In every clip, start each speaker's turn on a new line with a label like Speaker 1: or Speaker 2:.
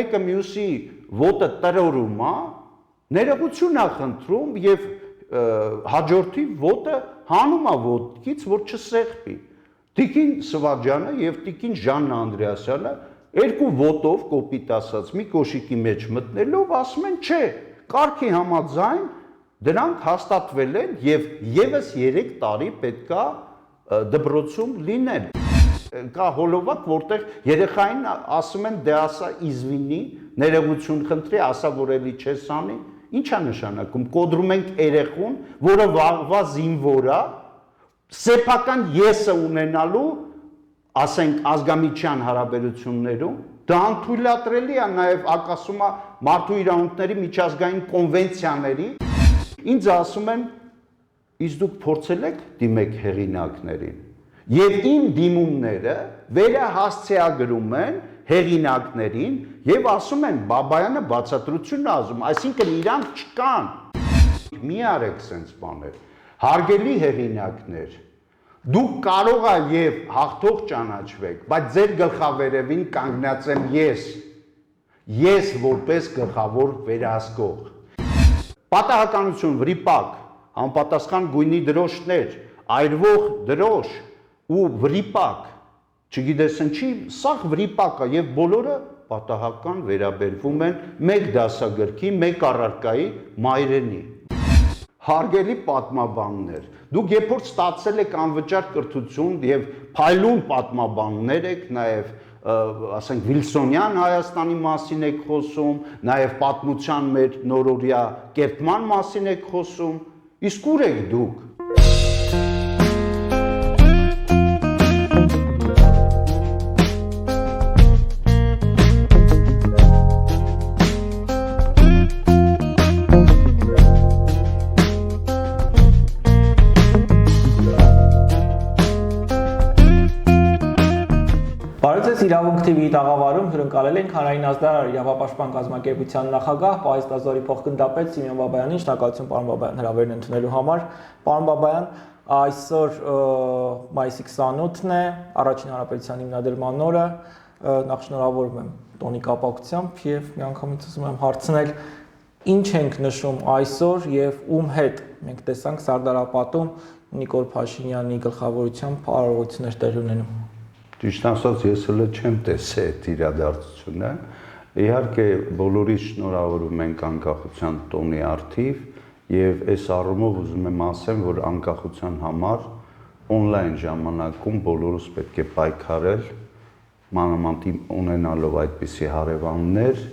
Speaker 1: մեկը մյուսի ոտը տրորում է, ներողություն է խնդրում եւ հաջորդի ոտը հանում է ոտքից, որ չսեղմի։ Տիկին Սվաջյանը եւ տիկին Ժաննա Անդրեասյանը երկու ոտով կոպիտ ասած մի կոշիկի մեջ մտնելով ասում են, չէ, կարգի համաձայն դրանք հաստատվել են եւ եւս 3 տարի պետքա դպրոցում լինել։ Կա հոլովակ, որտեղ երեխային ասում են դե ասա իզվինի, ներողություն խնդրի, ասա որ էլի չես անի, ի՞նչ է նշանակում։ Կոդրում ենք երեխուն, որը վաղվա զինվոր է, սեփական եսը ունենալու, ասենք ազգամիջյան հարաբերություններում, դա անթույլատրելի է նաև ակասում է մարդու իրավունքների միջազգային կոնվենցիաների։ Ինձ ասում են, իսկ դուք փորձել եք դիմեք հեղինակներին։ Եվ իմ դիմումները վերահասցեագրում են հեղինակներին եւ ասում են Բաբայանը բացատրություն է ասում, այսինքն իրանք չկան։ Մի արեք sense բաներ։ Հարգելի հեղինակներ, դուք կարող ա եւ հաղթող ճանաչվեք, բայց ձեր գլխավերևին կանգնած եմ ես որպես գլխավոր վերահսկող։ Պատահականություն, վրիպակ, անպատասխան գույնի դրոշներ, այրվող դրոշ ու վրիպակ, չգիտես ինչի, սաղ վրիպակ է եւ բոլորը պատահական վերաբերվում են մեկ դասագրքի, մեկ առարկայի մայրենի։ Հարգելի պատմաբաններ, դուք երբ որ ստացել եք անվճար կրթություն եւ փայլուն պատմաբաններ եք, նաեւ ասենք Վիլսոնյան Հայաստանի մասին եք խոսում, նաեւ պատմության մեր նորօրյա կերտման մասին եք խոսում, իսկ ուր եք դուք։
Speaker 2: Իրավունք TV-ի տաղավարում հյուրընկալել ենք Հանրային ազգային իրավապաշտպան կազմակերպության նախագահ, պահեստազորի փոխգնդապետ Սիմոն Բաբայանին, շնորհակալություն պարոն Բաբայան հրավերն ընդունելու համար։ Պարոն Բաբայան, այսօր մայիսի 28-ն է, Առաջին հանրապետության հիմնադրման օրը, նախ շնորհավորում եմ տոնի կապակցությամբ եւ միանգամից ուզում եմ հարցնել, ինչ ենք նշում այսօր եւ ում հետ։ Մենք տեսանք Սարդարապատում Նիկոլ Փաշինյանի գլխավորությամբ արարողություններ տեղի ունենում։
Speaker 1: Ճիշտ ասած, ես հələ չեմ տեսել այդ իրադարձությունը։ Իհարկե, բոլորիս շնորհավորում ենք անկախության տոնի առթիվ եւ այս առումով ուզում եմ ասեմ, որ անկախության համար on-line ժամանակում բոլորս պետք է պայքարել, մանավանդ ունենալով այդպիսի հարևաններ,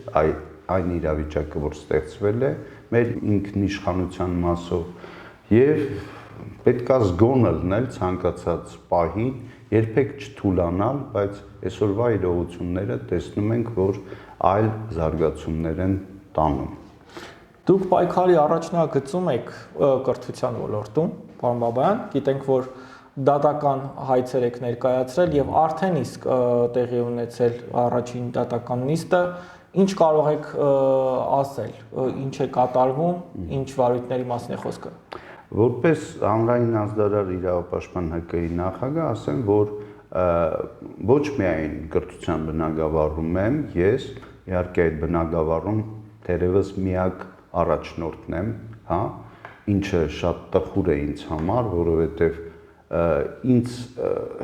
Speaker 1: այն իրավիճակը, որ ստեղծվել է, մեր ինքնիշխանության մասով եւ պետք է զգոնը լինել ցանկացած պահին, երբեք չթուլանալ, բայց այսօրվա իրողությունները տեսնում ենք, որ այլ զարգացումներ են տանում։
Speaker 2: Դուք պայքարի առաջնագծում եք կրթության ոլորտում, պարոն Բաբայան, գիտենք, որ դատական հայցեր եք ներկայացրել եւ արդեն իսկ տեղի ունեցել առաջին դատական նիստը, ինչ կարող եք ասել, ինչ է կատարվում, ինչ վարույթների մասին է խոսքը։
Speaker 1: Որպես հանրային ազգային իրավապաշտպան ՀԿ-ի նախագահ ասեմ, որ ոչ միայն կրթության բնագավառում եմ, ես իհարկե այդ բնագավառում թերևս միակ առաջնորդն եմ, հա, ինչը շատ տխուր է ինձ համար, որովհետև ինձ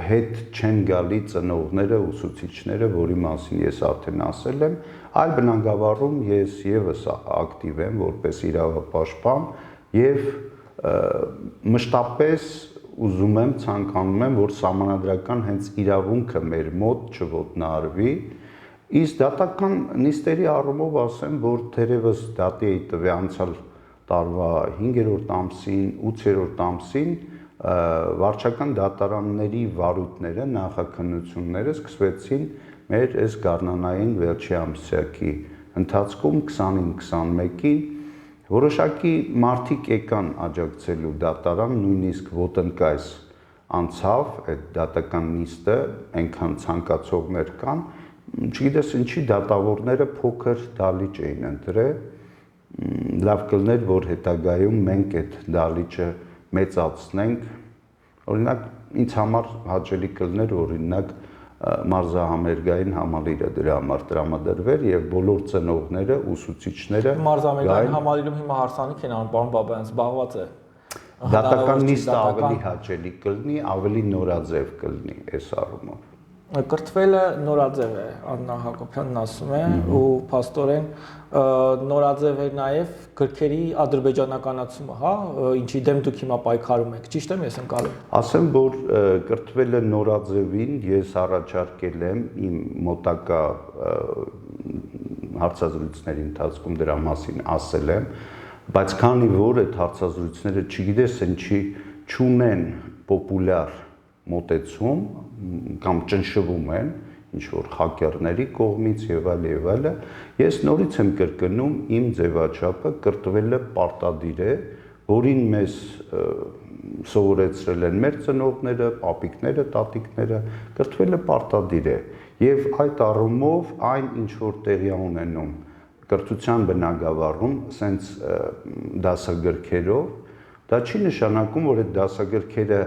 Speaker 1: հետ չեն գալի ծնողները, ուսուցիչները, որի մասին ես արդեն ասել եմ, այլ բնագավառում ես եւս ակտիվ եմ որպես իրավապաշտպան եւ մշտապես ուզում եմ, ցանկանում եմ, որ սահմանադրական հենց իրավունքը մեր մոտ չոտնահարվի, իսկ դատական նիստերի առումով ասեմ, որ թերևս դատի էի տվել անցյալ տարվա 5-րդ ամսին, 8-րդ ամսին վարչական դատարանների վարույթները, նախաքննությունները սկսվեցին մեր այս գարնանային վերջի ամսյակի ընթացքում 20-21-ին որոշակի մարդիկ եկան աջակցելու դատարան, նույնիսկ ոտնկայս անցավ այդ դատական նիստը, այնքան ցանկացողներ կան, չգիտես ինչի դատավորները փոքր դալիճ էին ընտրել, լավ կլներ, որ հետագայում մենք այդ դալիճը մեծացնենք, օրինակ ինձ համար հաճելի կլներ, օրինակ մարզահամերգային համալիրը դրա համար տրամադրվեր եւ բոլոր ծնողները, ուսուցիչները
Speaker 2: մարզահամերգային համալիրում հիմա հարսանիք են անում, պարոն Բաբայան, զբաղված է։
Speaker 1: Դատական նիստը ավելի հաճելի կլինի, ավելի նորաձև կլինի այս առումով։
Speaker 2: Կրթվելը նորաձև է, Աննա Հակոբյանն ասում է, ու փաստորեն նորաձև է նաև գրքերի ադրբեջանականացումը, հա, ինչի դեմ դուք հիմա պայքարում եք, ճիշտ եմ ես ընկալում։
Speaker 1: Ասեմ, որ կրթվելը նորաձևին ես առաջարկել եմ իմ մոտակա հարցազրույցների ընթացքում դրա մասին ասել եմ, բայց քանի որ այդ հարցազրույցները չգիտես ինչի չունեն պոպուլյար մոտեցում կամ ճնշվում են ինչ որ հակերների կողմից եւ այլը, ես նորից եմ կրկնում իմ ձևաչափը կրթվելը պարտադիր է, որին մեզ սովորեցրել են մեր ծնողները, պապիկները, տատիկները, կրթվելը պարտադիր է եւ այդ առումով այն ինչ որ տեղի ունենում կրթության բնագավառում սենց դասագրքերով դա չի նշանակում որ այդ դասագրքերը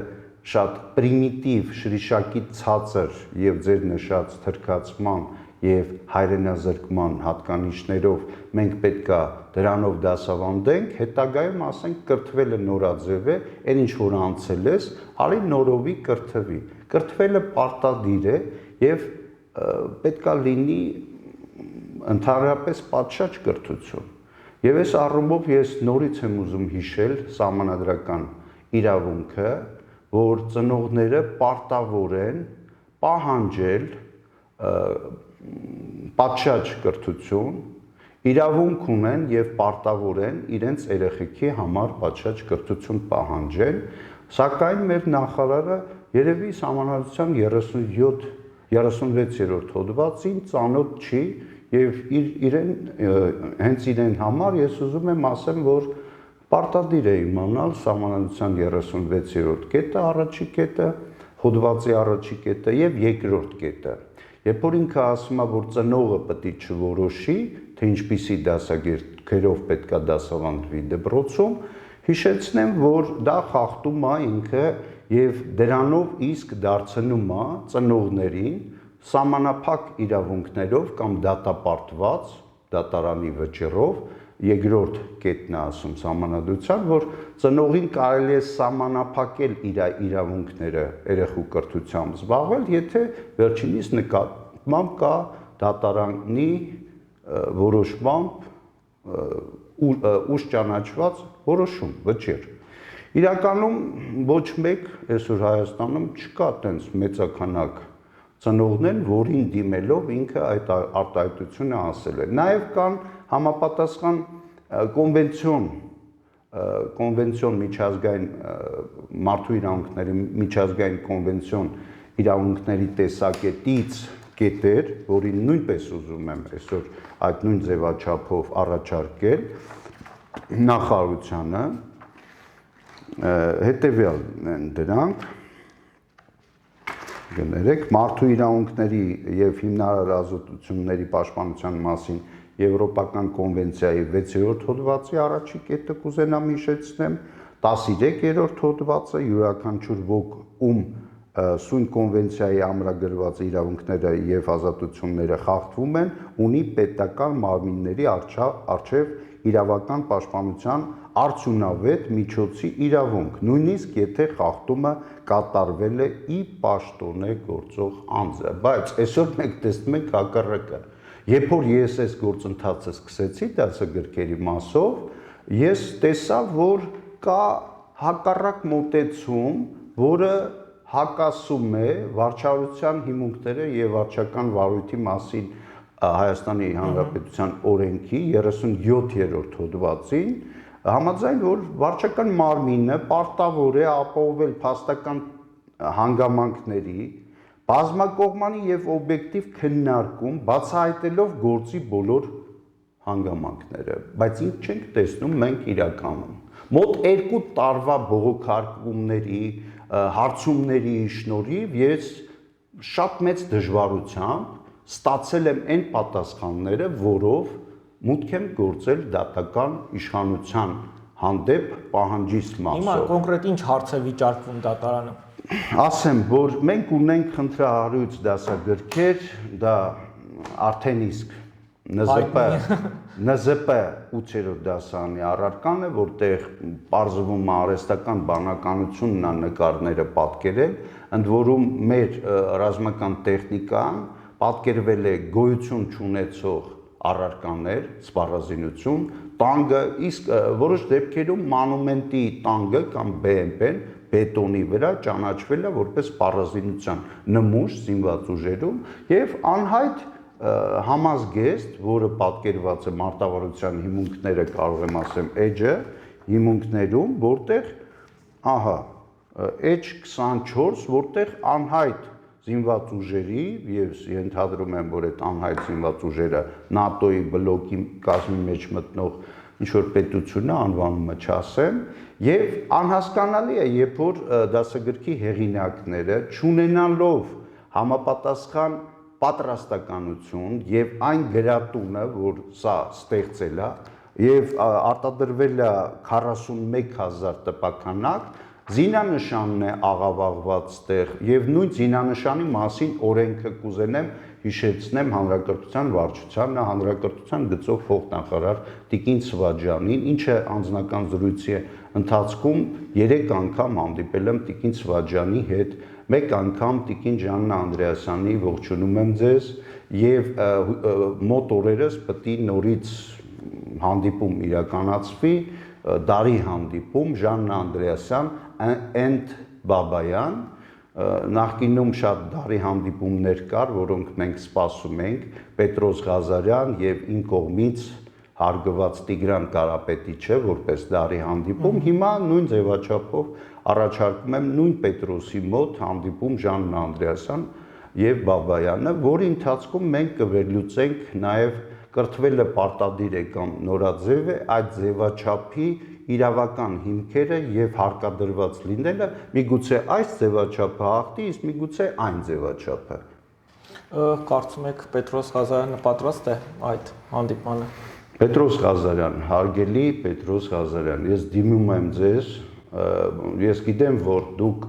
Speaker 1: շատ պրիմիտիվ, շրիշակի ցածր եւ ձեր նշած թրքացման եւ հայրենազրկման հատկանիշներով մենք պետքա դրանով դասավանդենք, հետագայում ասենք կրթվելը նորաձև է, այն ինչ որ անցել ես, արի նորովի կրթվի։ Կրթվելը պարտադիր է եւ պետքա լինի ընդհանրապես պատշաճ կրթություն։ Եվ այս առումով ես նորից եմ ուզում հիշել սահմանադրական իրավունքը, որ ծնողները պարտավոր են պահանջել պատշաճ կրթություն, իրավունք ունեն եւ պարտավոր են իրենց երեխեքի համար պատշաճ կրթություն պահանջել, սակայն մեր նախարարը երևի սահմանադրության 36-րդ հոդվածին ծանոթ չի եւ հենց իրեն համար ես ուզում եմ ասեմ, որ պարտադիր է իմանալ սահմանադրության 36-րդ կետը, առաջի կետը, հոդվածի առաջի կետը եւ երկրորդ կետը։ Երբ որ ինքը ասում է, որ ծնողը պետք է չորոշի, թե ինչպիսի դասագրքերով պետքա դասավանդվի դպրոցում, հիշեցնեմ, որ դա խախտում է ինքը եւ դրանով իսկ դարձնում է ծնողներին սահմանափակ իրավունքներով կամ դատապարտված դատարանի վճռով երկրորդ կետն է ասում սահմանադրության, որ ծնողին կարելի է սահմանափակել իր իրավունքները երեխու կրթությամբ զբաղվել, եթե վերջինիս նկատմամբ կա դատարանի որոշմամբ ուշ ճանաչված որոշում, վճիռ։ Իրականում ոչ մեկ այսօր Հայաստանում չկա տենց մեծաքանակ ծնողներ, որին դիմելով ինքը այդ արտահայտությունը ասել է։ Նաև կան համապատասխան կոնվենցիոն միջազգային մարդու իրավունքների միջազգային կոնվենցիոն իրավունքների տեսակետից կետեր, որին նույնպես ուզում եմ այսօր այդ նույն ձևաչափով առաջարկել նախարարությանը, հետևյալն են դրանք, գներեք, մարդու իրավունքների եւ հիմնարար ազատությունների պաշտպանության մասին Եվրոպական կոնվենցիայի 6-րդ հոդվածի առաջի կետը կուզենամ հիշեցնեմ, 13-րդ հոդվածը յուրաքանչյուր ոք ում սույն կոնվենցիայի ամրագրված իրավունքները եւ ազատությունները խախտվում են, ունի պետական մարմինների առջև իրավական պաշտպանության արդյունավետ միջոցի իրավունք, նույնիսկ եթե խախտումը կատարվել է ի պաշտոնե գործող անձը, բայց այսօր մենք տեսնում ենք հակառակը։ Երբ որ ես այս գործընթացը սկսեցի դասագրքերի մասով, ես տեսա, որ կա հակառակ մոտեցում, որը հակասում է վարչարության հիմունքները եւ վարչական վարույթի մասին Հայաստանի Հանրապետության օրենքի 37-րդ հոդվածին, համաձայն որ վարչական մարմինը պարտավոր է ապահովել փաստական հանգամանքների բազմակողմանի եւ օբյեկտիվ քննարկում, բացահայտելով գործի բոլոր հանգամանքները, բայց ինչ չենք տեսնում մենք իրականում։ Մոտ 2 տարվա բողոքարկումների, հարցումների շնորհիվ ես շատ մեծ դժվարությամբ ստացել եմ այն պատասխանները, որով մուտք եմ գործել դատական իշխանության հանդեպ պահանջիս մասով։
Speaker 2: Հիմա կոնկրետ ինչ հարց է վիճարկվում դատարանում։
Speaker 1: ասեմ, որ մենք ունենք խնդրահարույց դասագրքեր, դա արդեն իսկ ՆԶՊ 8-րդ դասարանի առարկան է, որտեղ պարզվում է արհեստական բանականությունն է նկարները պատկերել, ընդ որում մեր ռազմական տեխնիկան պատկերվել է գոյություն չունեցող առարկաներ, սպառազինություն, տանկը, իսկ որոշ դեպքերում մանումենտի տանկը կամ BMP-ն բետոնի վրա ճանաչվել է որպես սպառազինության նմուշ զինված ուժերում եւ անհայտ համազգեստ, որը պատկերված է մարտավարության հիմունքները, կարող եմ ասեմ, էջը հիմունքներում, որտեղ ահա էջ 24, որտեղ անհայտ զինված ուժերի եւ ենթադրում եմ, որ այդ անհայտ զինված ուժերը ՆԱՏՕ-ի բլոկի կազմի մեջ մտնող ինչ որ պետություն է, անվանումը չասեմ, եւ անհասկանալի է, երբ որ դասագրքի հեղինակները չունենալով համապատասխան պատրաստականություն եւ այն գրատունը, որ սա ստեղծել է եւ արտադրվել է 41000 տպականակ, զինանշանն է աղավաղված տեղ եւ նույն զինանշանի մասին օրենքը կուզենեմ հիշեցնեմ հանրակրթության վարչությանը, հանրակրթության գծով փոխնախարար Տիկին Սվաջյանին, ինչը անձնական զրույցի ընթացքում 3 անգամ հանդիպել եմ Տիկին Սվաջյանի հետ, մեկ անգամ Տիկին Ժաննա Անդրեասյանի ողջունում եմ ձեզ եւ մոտ օրերս պետք է նորից հանդիպում իրականացվի, դարի հանդիպում Ժաննա Անդրեասյան and Բաբայան, նախկինում շատ դարի հանդիպումներ կար, որոնք մենք սպասում ենք, Պետրոս Ղազարյան եւ իմ կողմից հարգված Տիգրան Կարապետիչը որպես դարի հանդիպում, հիմա նույն ձևաչափով առաջարկում եմ նույն Պետրոսի մոտ հանդիպում Ժաննա Անդրեասյան եւ Բաբայանը, որի ընթացքում մենք կվերլուծենք նաեւ կրթվելը պարտադիր է կամ նորաձև է, այդ ձևաչափի իրավական հիմքերը եւ հարկադրված լինելը, միգուցե այս ձևաչափը հաղթի, իսկ միգուցե այն ձևաչափը։
Speaker 2: Կարծում եք Պետրոս Ղազարյանը պատրաստ է այդ հանդիպմանը։
Speaker 1: Պետրոս Ղազարյան, հարգելի Պետրոս Ղազարյան, ես դիմում եմ ձեզ, ես գիտեմ, որ դուք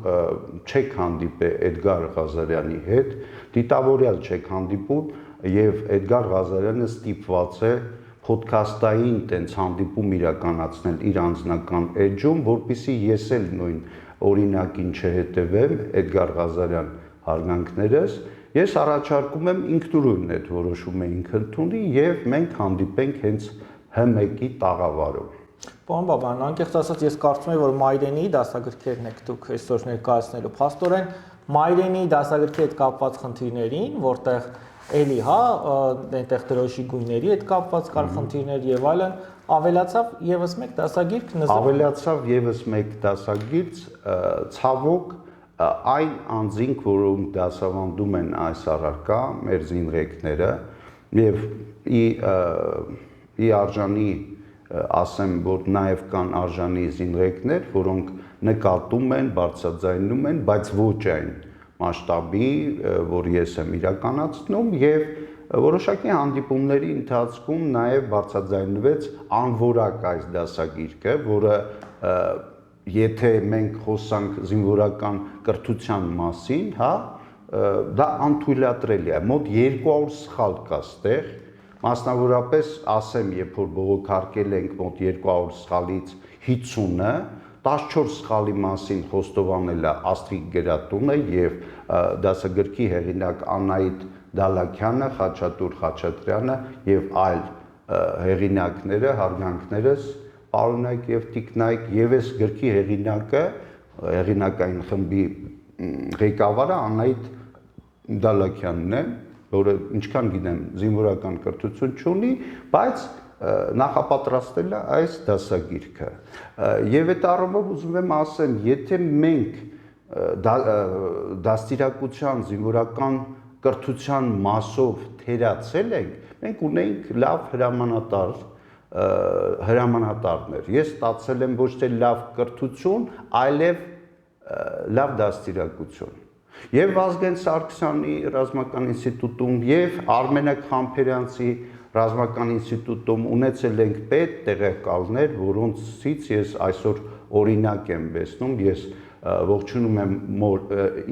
Speaker 1: չեք հանդիպել Էդգար Ղազարյանի հետ, դիտավորյալ չեք հանդիպում եւ Էդգար Ղազարյանը ստիպված է փոդքասթային տենց հանդիպում իրականացնել իր անձնական էջում, որպեսզի ես էլ նույն օրինակին չհետևեմ Էդգար Ղազարյան հարգանքներս, ես առաջարկում եմ ինքնուրույն այդ որոշումը ինքը ընդունի եւ մենք հանդիպենք հենց H1-ի տաղավարում։
Speaker 2: Պարոն Բաբայան, անկեղծ ասած ես կարծում եմ, որ Մայրենի դասագրքերն եք դուք այսօր ներկայացնելու։ Փաստորեն Մայրենի դասագրքի հետ կապված խնդիրներին, որտեղ էլի հա, այնտեղ դրոշի գույների հետ կապված կար խնդիրներ եւ այլն, ավելացավ եւս մեկ դասագիրք
Speaker 1: ավելացավ եւս մեկ դասագիրք, ցավոք այն անձինք, որոնք դասավանդում են այս առարկա, մեր զինրեկները եւ ի արժանի ասեմ, որ նաեւ կան արժանի զինրեկներ, որոնք նկատում են, բարձրաձայնում են, բայց ոչ այն մասշտաբի, որ ես եմ իրականացնում եւ որոշակի հանդիպումների ընթացքում նաեւ բարձրաձայնվեց անորակ այս դասագիրքը, որը եթե մենք խոսանք զինվորական կրթության մասին, հա, դա անթույլատրելի է, մոտ 200 սխալ կա ստեղ, մասնավորապես ասեմ, երբ որ բողոքարկել ենք մոտ 200 սխալից 50-ը 14 սխալի մասին խոստովանել է Աստղիկ Գերատունը եւ դասագրքի հեղինակ Անահիտ Դալաքյանը, Խաչատուր Խաչատրյանը եւ այլ հեղինակները, հարգանքներս պարոնայք եւ տիկնայք եւ այս գրքի հեղինակը, հեղինակային խմբի ղեկավարը Անահիտ Դալաքյանն է, որը ինչքան գիտեմ զինվորական կրթություն չունի, բայց նախապատրաստել է այս դասագիրքը եւ այդ առումով ուզում եմ ասեմ, եթե մենք դաստիարակության զինվորական կրթության մասով թերացել ենք, մենք ունենք լավ հրամանատարներ, ես ստացել եմ ոչ թե լավ կրթություն, այլև լավ դաստիարակություն եւ Վազգեն Սարգսյանի ռազմական ինստիտուտում եւ Արմենակ Խամփերյանցի ռազմական ինստիտուտում ունեցել ենք պետ տեղեկալներ, որոնցից ես այսօր օրինակ եմ վերցնում, ես ողջունում եմ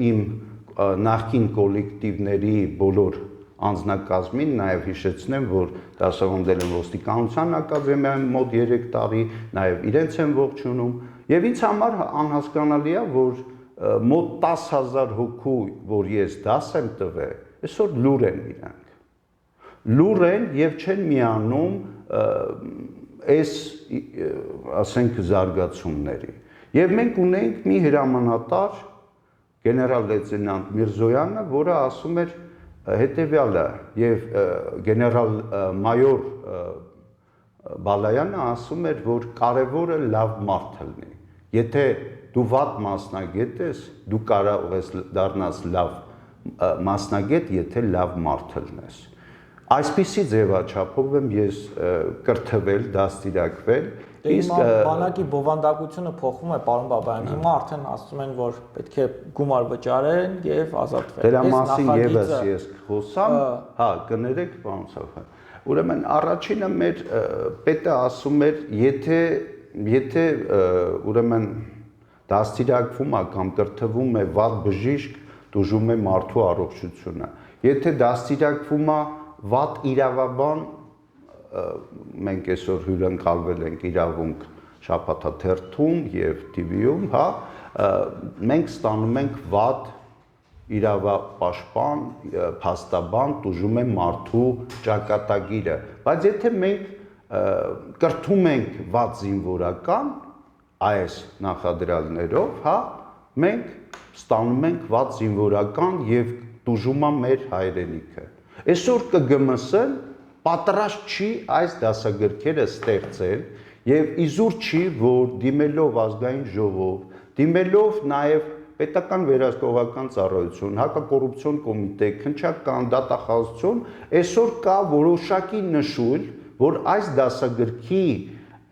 Speaker 1: իմ նախկին կոլեկտիվների բոլոր անձնակազմին, նաև հիշեցնեմ, որ դասավանդել եմ ոստիկանության ակադեմիայում մոտ 3 տարի, նաև իրենց եմ ողջունում, եւ ինձ համար անհասկանալի է, որ մոտ 10,000 հոգու, որ ես դաս եմ տվել, այսօր լուր են իրանք։ Լուր են եւ չեն միանում այս, ասենք, զարգացումների։ Եվ մենք ունենք մի հրամանատար, գեներալ լեյտենանտ Միրզոյանը, որը ասում էր հետևյալը, եւ գեներալ մայոր Բալայանը ասում էր, որ կարևորը լավ մարդ լինի։ Եթե դու վատ մասնագետ ես, դու կարող ես դառնաս լավ մասնագետ, եթե լավ մարդ լինես։ Այսպիսի ձևաչափով եմ ես կրթվել, դաստիարակվել,
Speaker 2: իսկ բանակի բովանդակությունը փոխվում է, պարոն Բաբայան, հիմա արդեն ասում են, որ պետք է գումար վճարեն եւ ազատվեն։
Speaker 1: Դրա մասին եւս ես խոսամ, հա, կներեք, պարոն Սաֆյան։ Ուրեմն առաջինը մեր պետը ասում էր, եթե ուրեմն դաստիարակվում է կամ կրթվում է վատ բժիշկ, դժում է մարդու առողջությունը։ Եթե դաստիարակվում է վատ իրավաբան, մենք այսօր հյուրընկալվել ենք իրավունք շաբաթաթերթում եւ TV-ում, հա, մենք ստանում ենք վատ իրավապաշտպան, փաստաբան, դժում է մարդու ճակատագիրը, բայց եթե մենք կրթում ենք վատ զինվորական այս նախադրյալներով, հա, մենք ստանում ենք վատ զինվորական եւ դժում է մեր հայրենիքը։ Այսօր ԿԳՄՍ-ն պատրաստ չի այս դասագրքերը ստեղծել եւ իզուր չի, որ դիմելով ազգային ժողով, դիմելով նաեւ պետական վերահսկողական ծառայություն, հակակոռուպցիոն կոմիտե, քննչական դատախազություն, այսօր կա որոշակի նշույլ, որ այս դասագրքի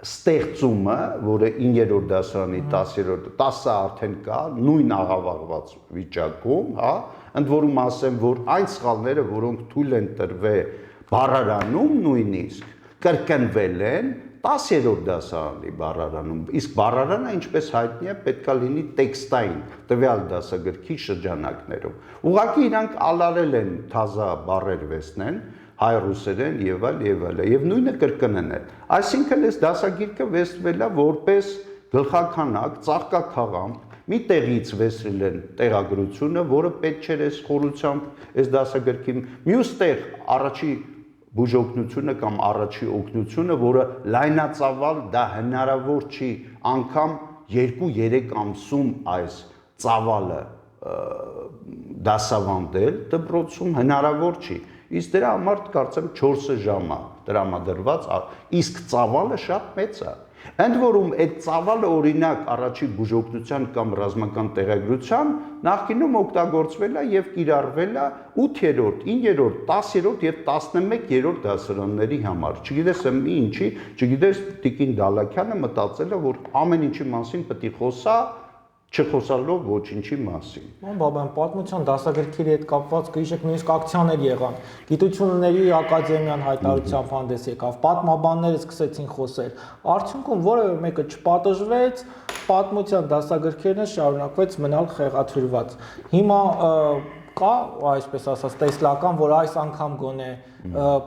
Speaker 1: ստեղծումը, որը 9-րդ դասարանի 10-ը արդեն կա, նույն աղավաղված վիճակում, հա, ընդ որում ասեմ, որ այն սխալները, որոնք թույլ են տրվել բառարանում նույնիսկ, կրկնվել են 10-րդ դասարանի բառարանում, իսկ բառարանը, ինչպես հայտնի է, պետք է լինի տեքստային տվյալ դասագրքի շրջանակներում։ Ուղղակի իրանք ալարել են թազա բառեր վեցնեն, հայ ռուսերեն եւ այլ եւ այլ, եւ նույնը կրկնեն են։ Այսինքն այս դասագիրքը վեցվել է որպես գլխականակ, ծաղկաթաղամփ, մի տեղից վեցրել են տեղագրությունը, որը պետք չէր այս խորությամբ այս դասագրքի մյուս տեղ առաջի բուժօգնությունը կամ առաջի օգնությունը, որը լայնածավալ դա հնարավոր չի անգամ 2-3 ամսում այս ծավալը դասավանդել դպրոցում հնարավոր չի։ Իսկ դրա համար կարծեմ 4 ժամ է տրամադրված, իսկ ծավալը շատ մեծ է։ Ընդ որում այդ ծավալը օրինակ առաջի բուժօգնության կամ ռազմական տեղագրության նախկինում օգտագործվել է եւ կիրառվել է 8-րդ, 9-րդ, 10-րդ եւ 11-րդ դասարանների համար։ Չգիտես ինչի, չգիտես Տիկին Դալաքյանը մտածել է, որ ամեն ինչի մասին պետք է խոսա, չխոսալով ոչինչի մասին։
Speaker 2: Պարոն Բաբայան, պատմության դասագրքերի հետ կապված գիշեք նույնիսկ ակցիաներ եղան։ Գիտությունների ակադեմիան հայտարարությամբ հանդես եկավ, պատմաբանները սկսեցին խոսել։ Արդյունքում որևէ մեկը չպատժվեց, պատմության դասագրքերն շարունակվեց մնալ խեղաթյուրված։ Հիմա կա, այսպես ասած, տեսլական, որ այս անգամ գոնե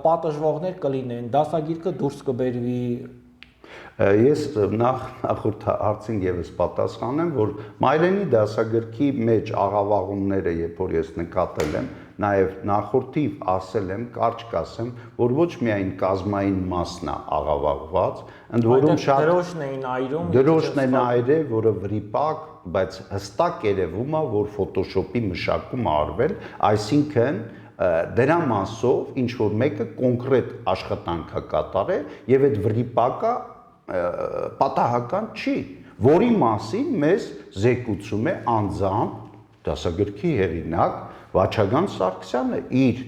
Speaker 2: պատժվողներ կլինեն, դասագիրքը դուրս կբերվի։
Speaker 1: Ես նախորդ հարցին եւս պատասխանեմ, որ մայրենի դասագրքի մեջ աղավաղումները, երբ որ ես նկատել եմ, նաեւ նախորդիվ ասել եմ, կարճ կասեմ, որ ոչ միայն կազմային մասն է աղավաղված, ընդ որում շատ
Speaker 2: դրոշն էին այրում,
Speaker 1: դրոշն են այրել, որը վրիպակ, բայց հստակ երևում է, որ Photoshop-ի մշակում արվել, այսինքն դրա մասով ինչ որ մեկը կոնկրետ աշխատանք է կատարել եւ այդ վրիպակը պատահական չի, որի մասին մեզ զեկուցում է անձամբ դասագրքի հեղինակ Վաչագան Սարգսյանը իր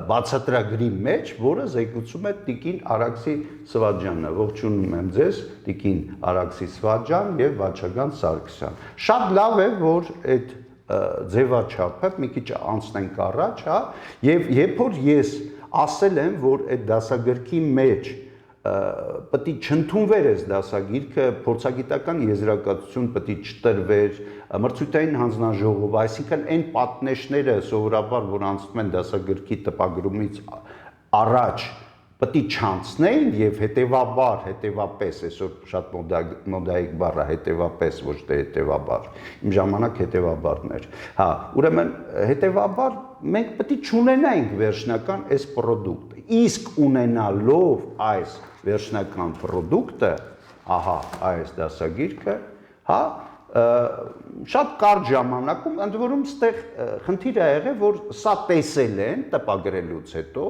Speaker 1: բացատրագրի մեջ, որը զեկուցում է Տիկին Արաքսի Սվաջյանը։ Ողջունում եմ ձեզ, Տիկին Արաքսի Սվաջյան եւ Վաչագան Սարգսյան։ Շատ լավ է, որ այդ ձևաչափը մի քիչ անցնենք առաջ, հա, եւ երբ որ ես ասել եմ, որ այդ դասագրքի մեջ պետք է չընդունվեր այս դասագիրքը, փորձագիտական եզրակացություն պետք է չտրվեր, մրցույթային հանձնաժողով, այսինքն այն պատնեշները սովորաբար, որ անցնում են դասագրքի տպագրումից առաջ, պետք է չանցնեին եւ հետեւապես, այսօր շատ մոդայիկ բառ է հետեւապես, ոչ թե հետեւաբար, իմ ժամանակ հետեւաբարներ, հա, ուրեմն հետեւաբար մենք պետք է չունենայինք վերջնական այս պրոդուկտը, իսկ ունենալով այս վերջնական պրոդուկտը, ահա այս դասագիրքը, հա, շատ կարճ ժամանակում, ընդ որում ստեղ խնդիրը եղել, որ սա տեսել են տպագրելուց հետո,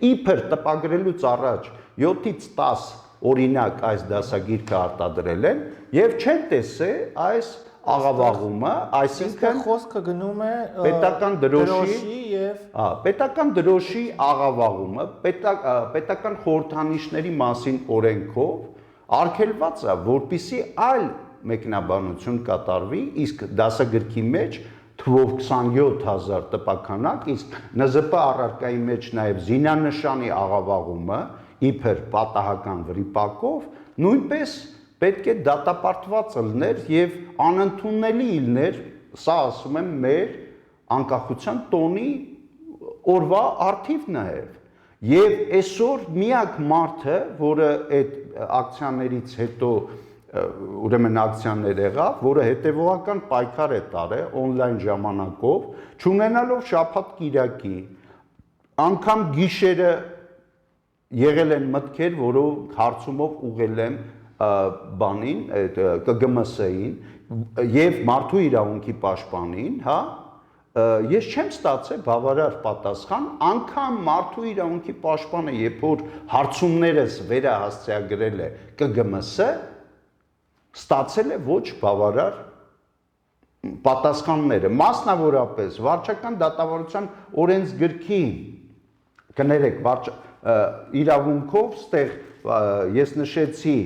Speaker 1: իբր տպագրելուց առաջ 7-ից 10 օրինակ այս դասագիրքը արտադրել են եւ չեն տեսել այս աղավաղումը, այսինքն
Speaker 2: խոսքը գնում է
Speaker 1: պետական դրոշի
Speaker 2: եւ
Speaker 1: պետական դրոշի աղավաղումը, պետական խորհրդանիշների մասին օրենքով արգելված է, որպեսզի այլ մեկնաբանություն կատարվի, իսկ դասագրքի մեջ թվով 27000 տպականակ, իսկ ՆԶՊ առարկայի մեջ նաև զինանշանի աղավաղումը իբր պատահական վրիպակով նույնպես պետք է դատապարտված լիներ եւ անընդունելի լիներ, սա ասում եմ մեր անկախության տոնի օրվա արդիվն է եւ այսօր միակ մարդը, որը այդ ակցիաներից հետո ուրեմն ակցիաներ եղավ, որը հետևողական պայքար է տարել on-line ժամանակով, չունենալով շաբաթ կիրակի, անգամ գիշերը եղել են մտքեր, որով հարցումով ուղղել եմ բանին, ԿԳՄՍ-ին եւ մարդու իրավունքի պաշտպանին, հա, ես չեմ ստացել բավարար պատասխան, անգամ մարդու իրավունքի պաշտպանը, երբ որ հարցումներս վերահասցեագրել է ԿԳՄՍ, ստացել է ոչ բավարար պատասխանները, մասնավորապես վարչական դատավարության օրենսգրքի, կներեք, իրավունքով ստեղ ես նշեցի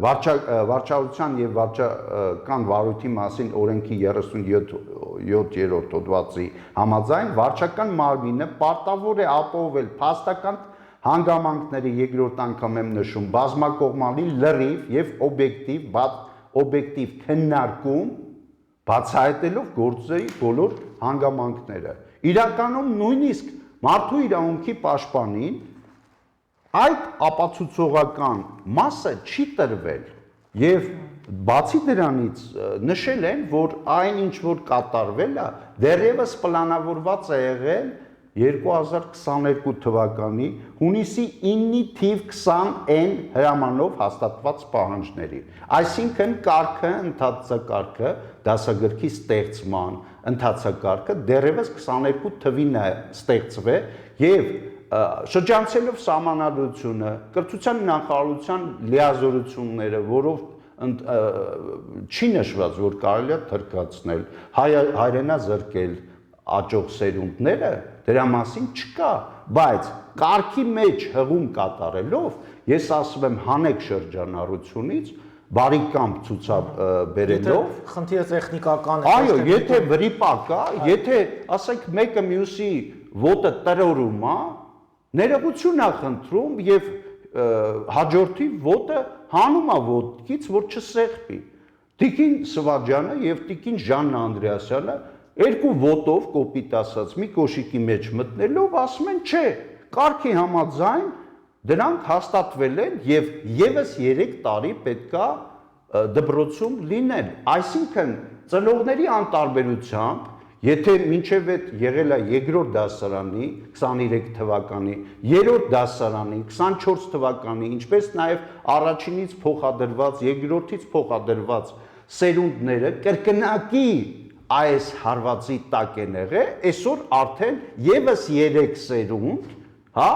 Speaker 1: վարչարության եւ վարչական վարույթի մասին օրենքի 37-րդ հոդվածի համաձայն վարչական մարմինը պարտավոր է ապահովել փաստական հանգամանքների երկրորդ անգամ եմ նշում բազմակողմանի լրիվ եւ օբյեկտիվ քննարկում բացահայտելով գործերի բոլոր հանգամանքները իրականում նույնիսկ մարդու իրավունքի պաշտպանին այդ ապացուցողական մասը չի տրվել եւ բացի դրանից նշել են որ այն ինչ որ կատարվել է դեռևս պլանավորված է եղել 2022 թվականի հունիսի 9-ի թիվ 20N հրամանով հաստատված պահանջների։ Այսինքն կարգը, ընթացակարգը, դասագրքի ստեղծման ընթացակարգը դեռևս 22 թվին է ստեղծվել եւ շրջանցելով սահմանադրությունը, կրթության նախարարության լիազորությունները, որով չի նշված, որ կարելի է թրկացնել, հայրենազրկել աճող սերունդները, դրա մասին չկա, բայց կարգի մեջ հղում կատարելով, ես ասում եմ հանեք շրջանառությունից, բարի կամք ցուցաբերելով,
Speaker 2: խնդիրը տեխնիկական է։
Speaker 1: Այո, եթե վրիպակ կա, եթե ասենք մեկը մյուսի ոտը տրորում է, ներողություն է խնդրում եւ հաջորդի ոտը հանում է ոտքից, որ չսեղմի։ Տիկին Սվաջյանը եւ տիկին Ժաննա Անդրեասյանը երկու ոտով կոպիտ ասած մի կոշիկի մեջ մտնելով ասում են, չէ, կարգի համաձայն դրանք հաստատվել են եւ եւս 3 տարի պետքա դպրոցում լինեն։ Այսինքն ծնողների անտարբերությամբ Եթե մինչև այդ եղել է երկրորդ դասարանի 23 թվականի, երրորդ դասարանի 24 թվականի, ինչպես նաև առաջինից փոխադրված, երկրորդից փոխադրված սերունդները կրկնակի այս հարվածի տակ են եղել, այսօր արդեն եւս 3 սերունդ, հա,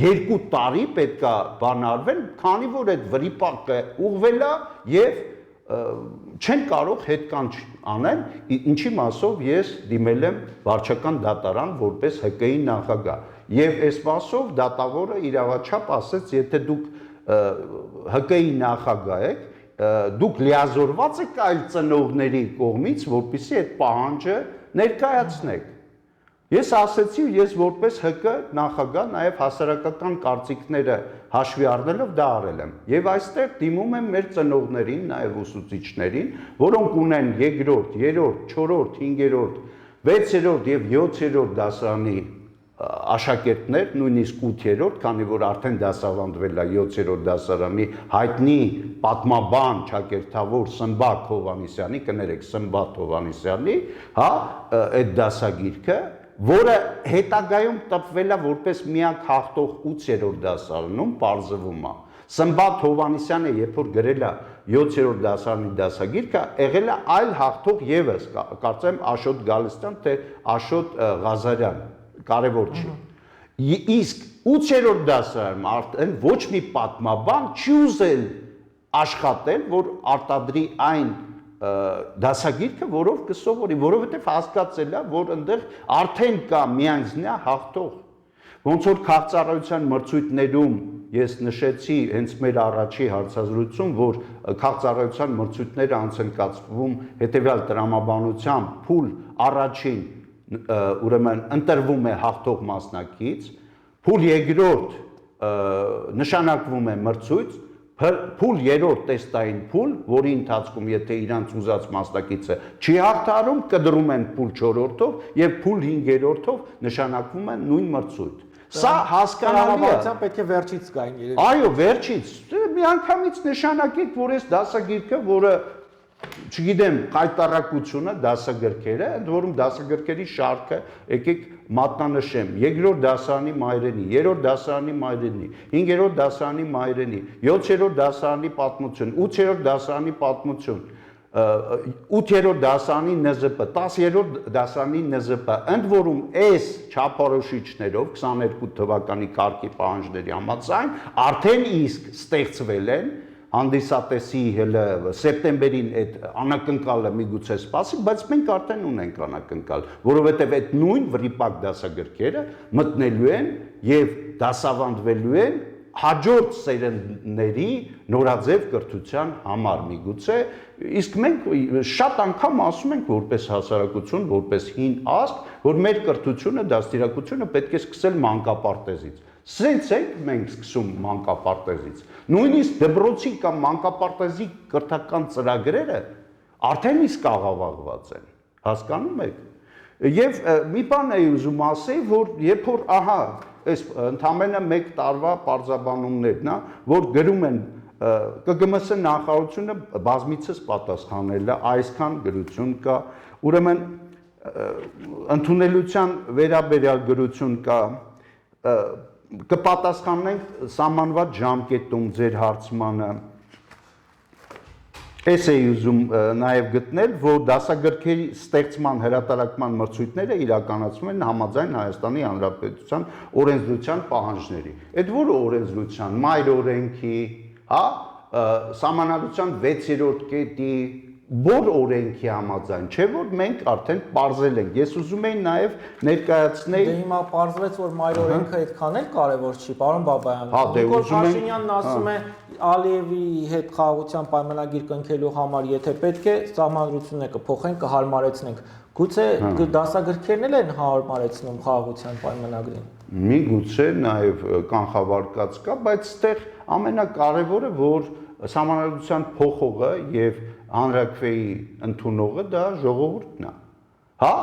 Speaker 1: 2 տարի պետքա բանարվեն, քանի որ այդ վրիպակը ուղղվել է եւ չեն կարող հետքանչ անել, ինչի մասով ես դիմել եմ վարչական դատարան որպես ՀԿ-ի նախագահ։ Եվ այս մասով դատավորը իրավաչափ ասեց, եթե դուք ՀԿ-ի նախագահ եք, դուք լիազորված եք այլ ծնողների կողմից, որպեսզի այդ պահանջը ներկայացնեք։ Ես ասեցի, ես որպես ՀԿ նախագահ նաև հասարակական կարծիքները հաշվի առնելով դա արել եմ։ Եվ այստեղ դիմում եմ մեր ծնողներին, նաև ուսուցիչներին, որոնք ունեն 2-րդ, 3-րդ, 4-րդ, 5-րդ, 6-րդ եւ 7-րդ դասարանի աշակերտներ, նույնիսկ 8-րդ, քանի որ արդեն դասավանդվել է 7-րդ դասարանի հայտնի պատմաբան, ճակերտավոր Սմբատ Հովհաննիսյանի, կներեք Սմբատ Հովհաննիսյանի, հա, այդ դասագիրքը, որը հետագայում տպվել է որպես միակ հաղթող 8-րդ դասարանում, պարզվում է։ Սմբատ Հովհաննիսյանը, երբ որ գրել է 7-րդ դասարանի դասագիրքը, եղել է այլ հաղթող եւս, կարծեմ Աշոտ Գալստյան, թե Աշոտ Ղազարյան, կարևոր չի։ Իսկ 8-րդ դասարանում արդեն ոչ մի պատմաբան չի ուզել աշխատել, որ արտադրի այն դասագիրքը, որով կսովորի, որովհետև հասկացել է, որ այնտեղ արդեն կա միանձնյա հաղթող։ Ոնց որ քաղաքծառայության մրցույթներում ես նշեցի հենց մեր առաջի հարցազրույցում, որ քաղաքծառայության մրցույթները անց են կացվում հետևյալ տրամաբանությամբ, փուլ առաջին ուրեմն ընտրվում է հաղթող մասնակից, փուլ երկրորդ նշանակվում է մրցույթ, փուլ երրորդ տեստային փուլ, որի ընթացքում եթե իրանց ուզած մասնակիցը չի հաղթարում, կդրում են փուլ 4-րդով եւ փուլ 5-րդով նշանակվում է նույն մրցույթ։ Սա հասկանալի է։
Speaker 2: Պետք է վերջից գային երևի։
Speaker 1: Այո, վերջից։ Միանգամից նշանակեք, որ այս դասագիրքը, որը չգիտեմ, կայտարակությունը դասագրքերը, ընդ որում դասագրքերի շարքը եկեք մատնանշեմ, 2-րդ դասարանի մայրենի, 3-րդ դասարանի մայրենի, 5-րդ դասարանի մայրենի, 7-րդ դասարանի պատմություն, 8-րդ դասարանի պատմություն, 8-րդ դասարանի ՆԶՊ, 10-րդ դասարանի ՆԶՊ, ընդ որում այս չափորոշիչներով 22 թվականի կարգի պահանջների համաձայն արդեն իսկ ստեղծվել են հանդիսատեսի հələ սեպտեմբերին այդ անակնկալը միգուցե սպասի, բայց մենք արդեն ունենք անակնկալ, որովհետև այդ նույն վրիպակ դասագրքերը մտնելու են եւ դասավանդվելու են հաջորդ սերնդների նորաձև կրթության համար միգուցե, իսկ մենք շատ անգամ ասում ենք որպես հասարակություն, որպես հին ազգ, որ մեր կրթությունը, դաստիարակությունը պետք է սկսել մանկապարտեզից։ Սենց ենք մենք սկսում մանկապարտեզից։ Նույնիսկ դպրոցի կամ մանկապարտեզի կրթական ծրագրերը արդեն իսկ աղավաղված են, հասկանում եք։ Եվ մի բան էի ուզում ասել, որ երբ որ ահա այս ընդամենը 1 տարվա պարզաբանումներն է, որ գրում են ԿԳՄՍ նախարարությունը բազմիցս պատասխանել է, այսքան գրություն կա, ուրեմն ընդունելության վերաբերյալ գրություն կա, կպատասխանենք սահմանված ժամկետում ձեր հարցմանը։ Այս էի ուզում նաև գտնել, որ դասագրքերի ստեղծման հրատարակման մրցույթները իրականացվում են համաձայն Հայաստանի Հանրապետության օրենսդրության պահանջների։ Այդ որը օրենսդրության, մայր օրենքի, հա, սահմանադրության 6-րդ կետի, որ օրենքի համաձայն, չէ՞ որ մենք արդեն պարզել ենք։ Ես ուզում եի նաև ներկայացնել։
Speaker 2: Դե հիմա պարզվեց, որ մայր օրենքը այդքան էլ կարևոր չի, պարոն Բաբայան։
Speaker 1: Հա, դե
Speaker 2: Նիկոլ
Speaker 1: ուզում եմ։
Speaker 2: Փաշինյանն ասում է Ալիևի հետ խաղաղության պայմանագիր կնքելու համար, եթե պետք է, սահմանադրությունը կփոխենք, կհարմարեցնենք։ Գուցե դասագրքերն էլ են հարմարեցնում խաղաղության պայմանագրին։
Speaker 1: Միգուցե նաև կանխավարկած կա, բայց այդտեղ ամենակարևորը, որ սահմանադրության փոխողը եւ հանրակրվեի ընդունողը դա ժողովուրդն է։ Հա,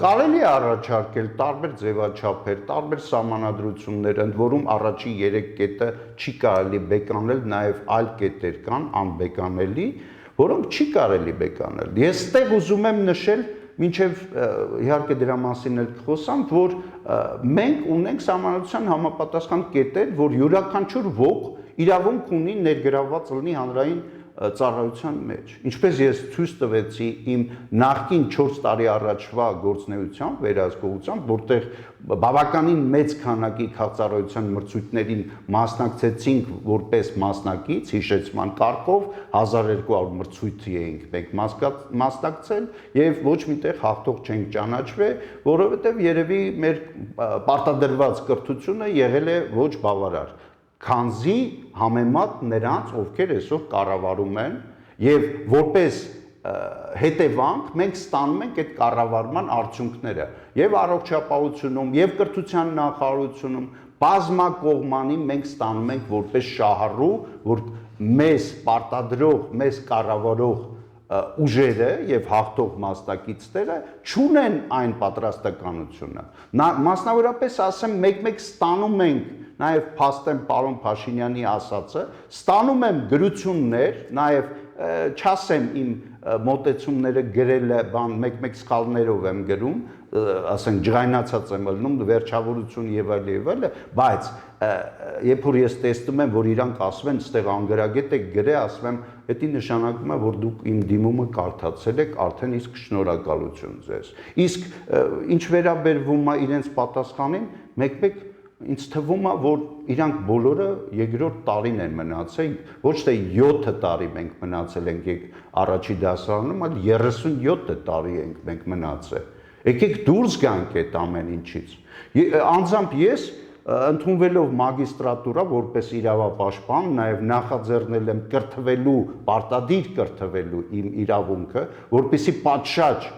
Speaker 1: կարելի է առաջարկել տարբեր ձևաչափեր, տարբեր սահմանադրություններ, ընդ որում առաջի 3 կետը չի կարելի բեկանել, նաև այլ կետեր կան անբեկանելի, որոնք չի կարելի բեկանել։ Ես այդտեղ ուզում եմ նշել, մինչև իհարկե դրա մասին էլ կխոսամ, որ մենք ունենք սահմանադրության համապատասխան կետեր, որ յուրաքանչյուր ոք իրավունք ունի ներգրավված լինի հանրային ծառայության մեջ։ Ինչպես ես ցույց տվեցի իմ նախկին 4 տարի առաջվա գործունեությամբ, վերահսկողությամբ, որտեղ բավականին մեծ քանակի քաղաքծառայության մրցույթներին մասնակցեցինք որպես մասնակից, հիշեցման կարգով 1200 մրցույթի էինք մենք մասնակցել եւ ոչ միտեղ հաղթող չենք ճանաչվել, որովհետեւ երևի մեր պարտադրված կրթությունը եղել է ոչ բավարար։ Քանզի համեմատ նրանց, ովքեր այսօր կառավարում են եւ որպես հետևանք մենք ստանում ենք այդ կառավարման արդյունքները եւ առողջապահությունում եւ կրթության նախարարությունում բազմակողմանի մենք ստանում ենք որպես շահառու, որ մեզ պարտադրող, մեզ կառավարող ուժերը եւ հաղթող մասնակիցները չունեն այն պատրաստականությունը։ Մասնավորապես ասեմ, մեկ-մեկ ստանում ենք, նաեւ փաստեմ պարոն Փաշինյանի ասածը, ստանում եմ գրություններ, նաեւ չասեմ իմ մոտեցումները գրելը բան մեկ-մեկ սխալներով եմ գրում, ասենք ջղայնացած եմ ելնում, վերջավորություն եւ այլ, բայց երբ որ ես տեսնում եմ, որ իրանք ասում են, ստեղ անգրագետ եք գրե, ասում եմ, դա նշանակում է, որ դուք իմ դիմումը կարդացել եք, արդեն իսկ շնորհակալություն ձեզ։ Իսկ ինչ վերաբերվում է իրենց պատասխանին, մեկ-մեկ ինձ թվում է, որ իրանք բոլորը երկրորդ տարին են մնացել, ոչ թե 7 տարի մենք մնացել ենք առաջի դասարանում, այլ 37 տարի ենք մենք մնացել։ Եկեք դուրս գանք այդ ամեն ինչից։ Անձամբ ես ընդունվելով մագիստրատուրա որպես իրավապաշտպան, նաև նախաձեռնել եմ կրթվելու, պարտադիր կրթվելու իմ իրավունքը, որպեսզի պատշաճ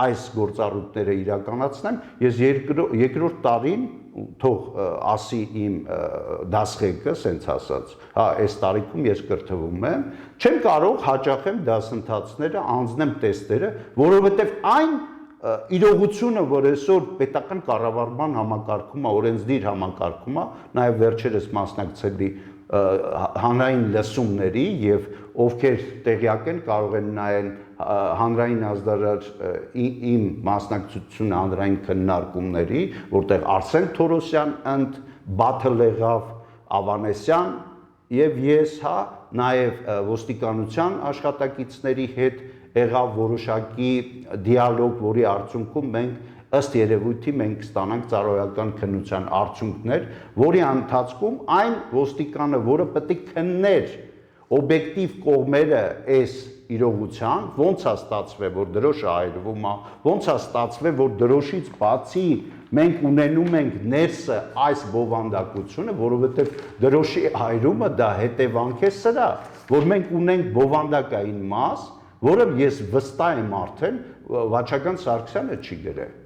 Speaker 1: այս գործառույթները իրականացնեմ, ես երկրորդ տարին թող ասի իմ դասղեկը, սենց ասած, հա, այս տարիքում ես կրթվում եմ, չեմ կարող հաճախեմ դասընթացները, անձնեմ տեստերը, որովհետև այն իրողությունը, որ այսօր պետական կառավարման համակարգում է, օրենսդիր համակարգում է, նաև վերջերս մասնակցելի հանրային լսումների եւ ովքեր տեղյակ են կարող են նայեն հանրային ազդարար իմ մասնակցությունը հանրային քննարկումների, որտեղ Արսեն Թորոսյան ընդ Բաթլ եղավ, Ավանեսյան եւ ես, հա, նաեւ ոստիկանության աշխատակիցների հետ եղավ որոշակի դիալոգ, որի արդյունքում մենք ըստ երևույթի մենք ստանանք ծառայական քննության արդյունքներ, որի ընթացքում այն ոստիկանը, որը պետք է քններ օբյեկտիվ կողմերը այս իրողության, ոնց է ստացվել, որ դրոշը այրվում է, ոնց է ստացվել, որ դրոշից բացի մենք ունենում ենք ներսը այս բովանդակությունը, որովհետև դրոշի այրումը դա հետևանք է սրա, որ մենք ունենք բովանդակային մաս, որը ես վստահ եմ արդեն Վաչագան Սարգսյանը չի գրել։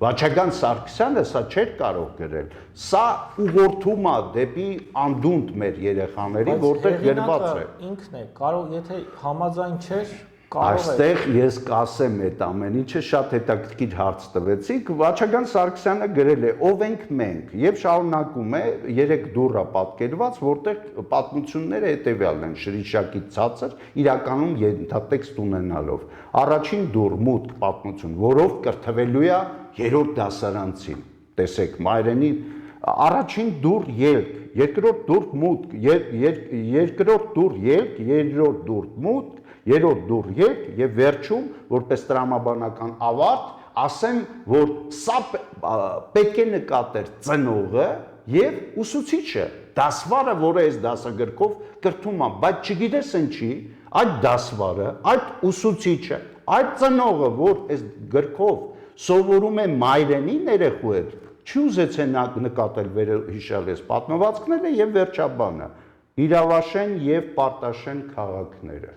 Speaker 1: Վաչագան Սարգսյանը սա չէր կարող գրել։ Սա ուղղորդում է դեպի անդունդ մեր երեխաների, որտեղ գրված է։
Speaker 2: Ինքն է, կարող, եթե համաձայն չէր, կարող է։
Speaker 1: Այստեղ ես կասեմ այդ ամեն ինչը, շատ հետաքրքիր հարց տվեցիք։ Վաչագան Սարգսյանը գրել է «Ով ենք մենք» եւ շարունակում է 3 դուռա պատկերված, որտեղ պատմությունները հետեւյալն են՝ շրիշակի ցածր, իրականում ենթատեքստ ունենալով։ Առաջին դուռ մուտք պատմություն, որով կրթվելու է 3-րդ դասարանցին։ Տեսեք, մայրենի առաջին դուռ ելք, երկրորդ դուռ մուտք, երկրորդ դուռ ելք, երրորդ դուռ մուտք, երրորդ դուռ ելք եւ վերջում որպես տրամաբանական ավարտ ասեմ, որ սա պետք է նկատեր ծնողը եւ ուսուցիչը, դասվարը, որը այս դասագրքով կրթում է, բայց չգիտես ինչի, այդ դասվարը, այդ ուսուցիչը, այդ ծնողը, որ այս գրքով սովորում է մայրենին երեխու հետ, չի ուզեցե նկատել վերհիշալ այս պատմվածքները եւ վերջաբանը իրավաշեն եւ պարտաշեն քաղաքները։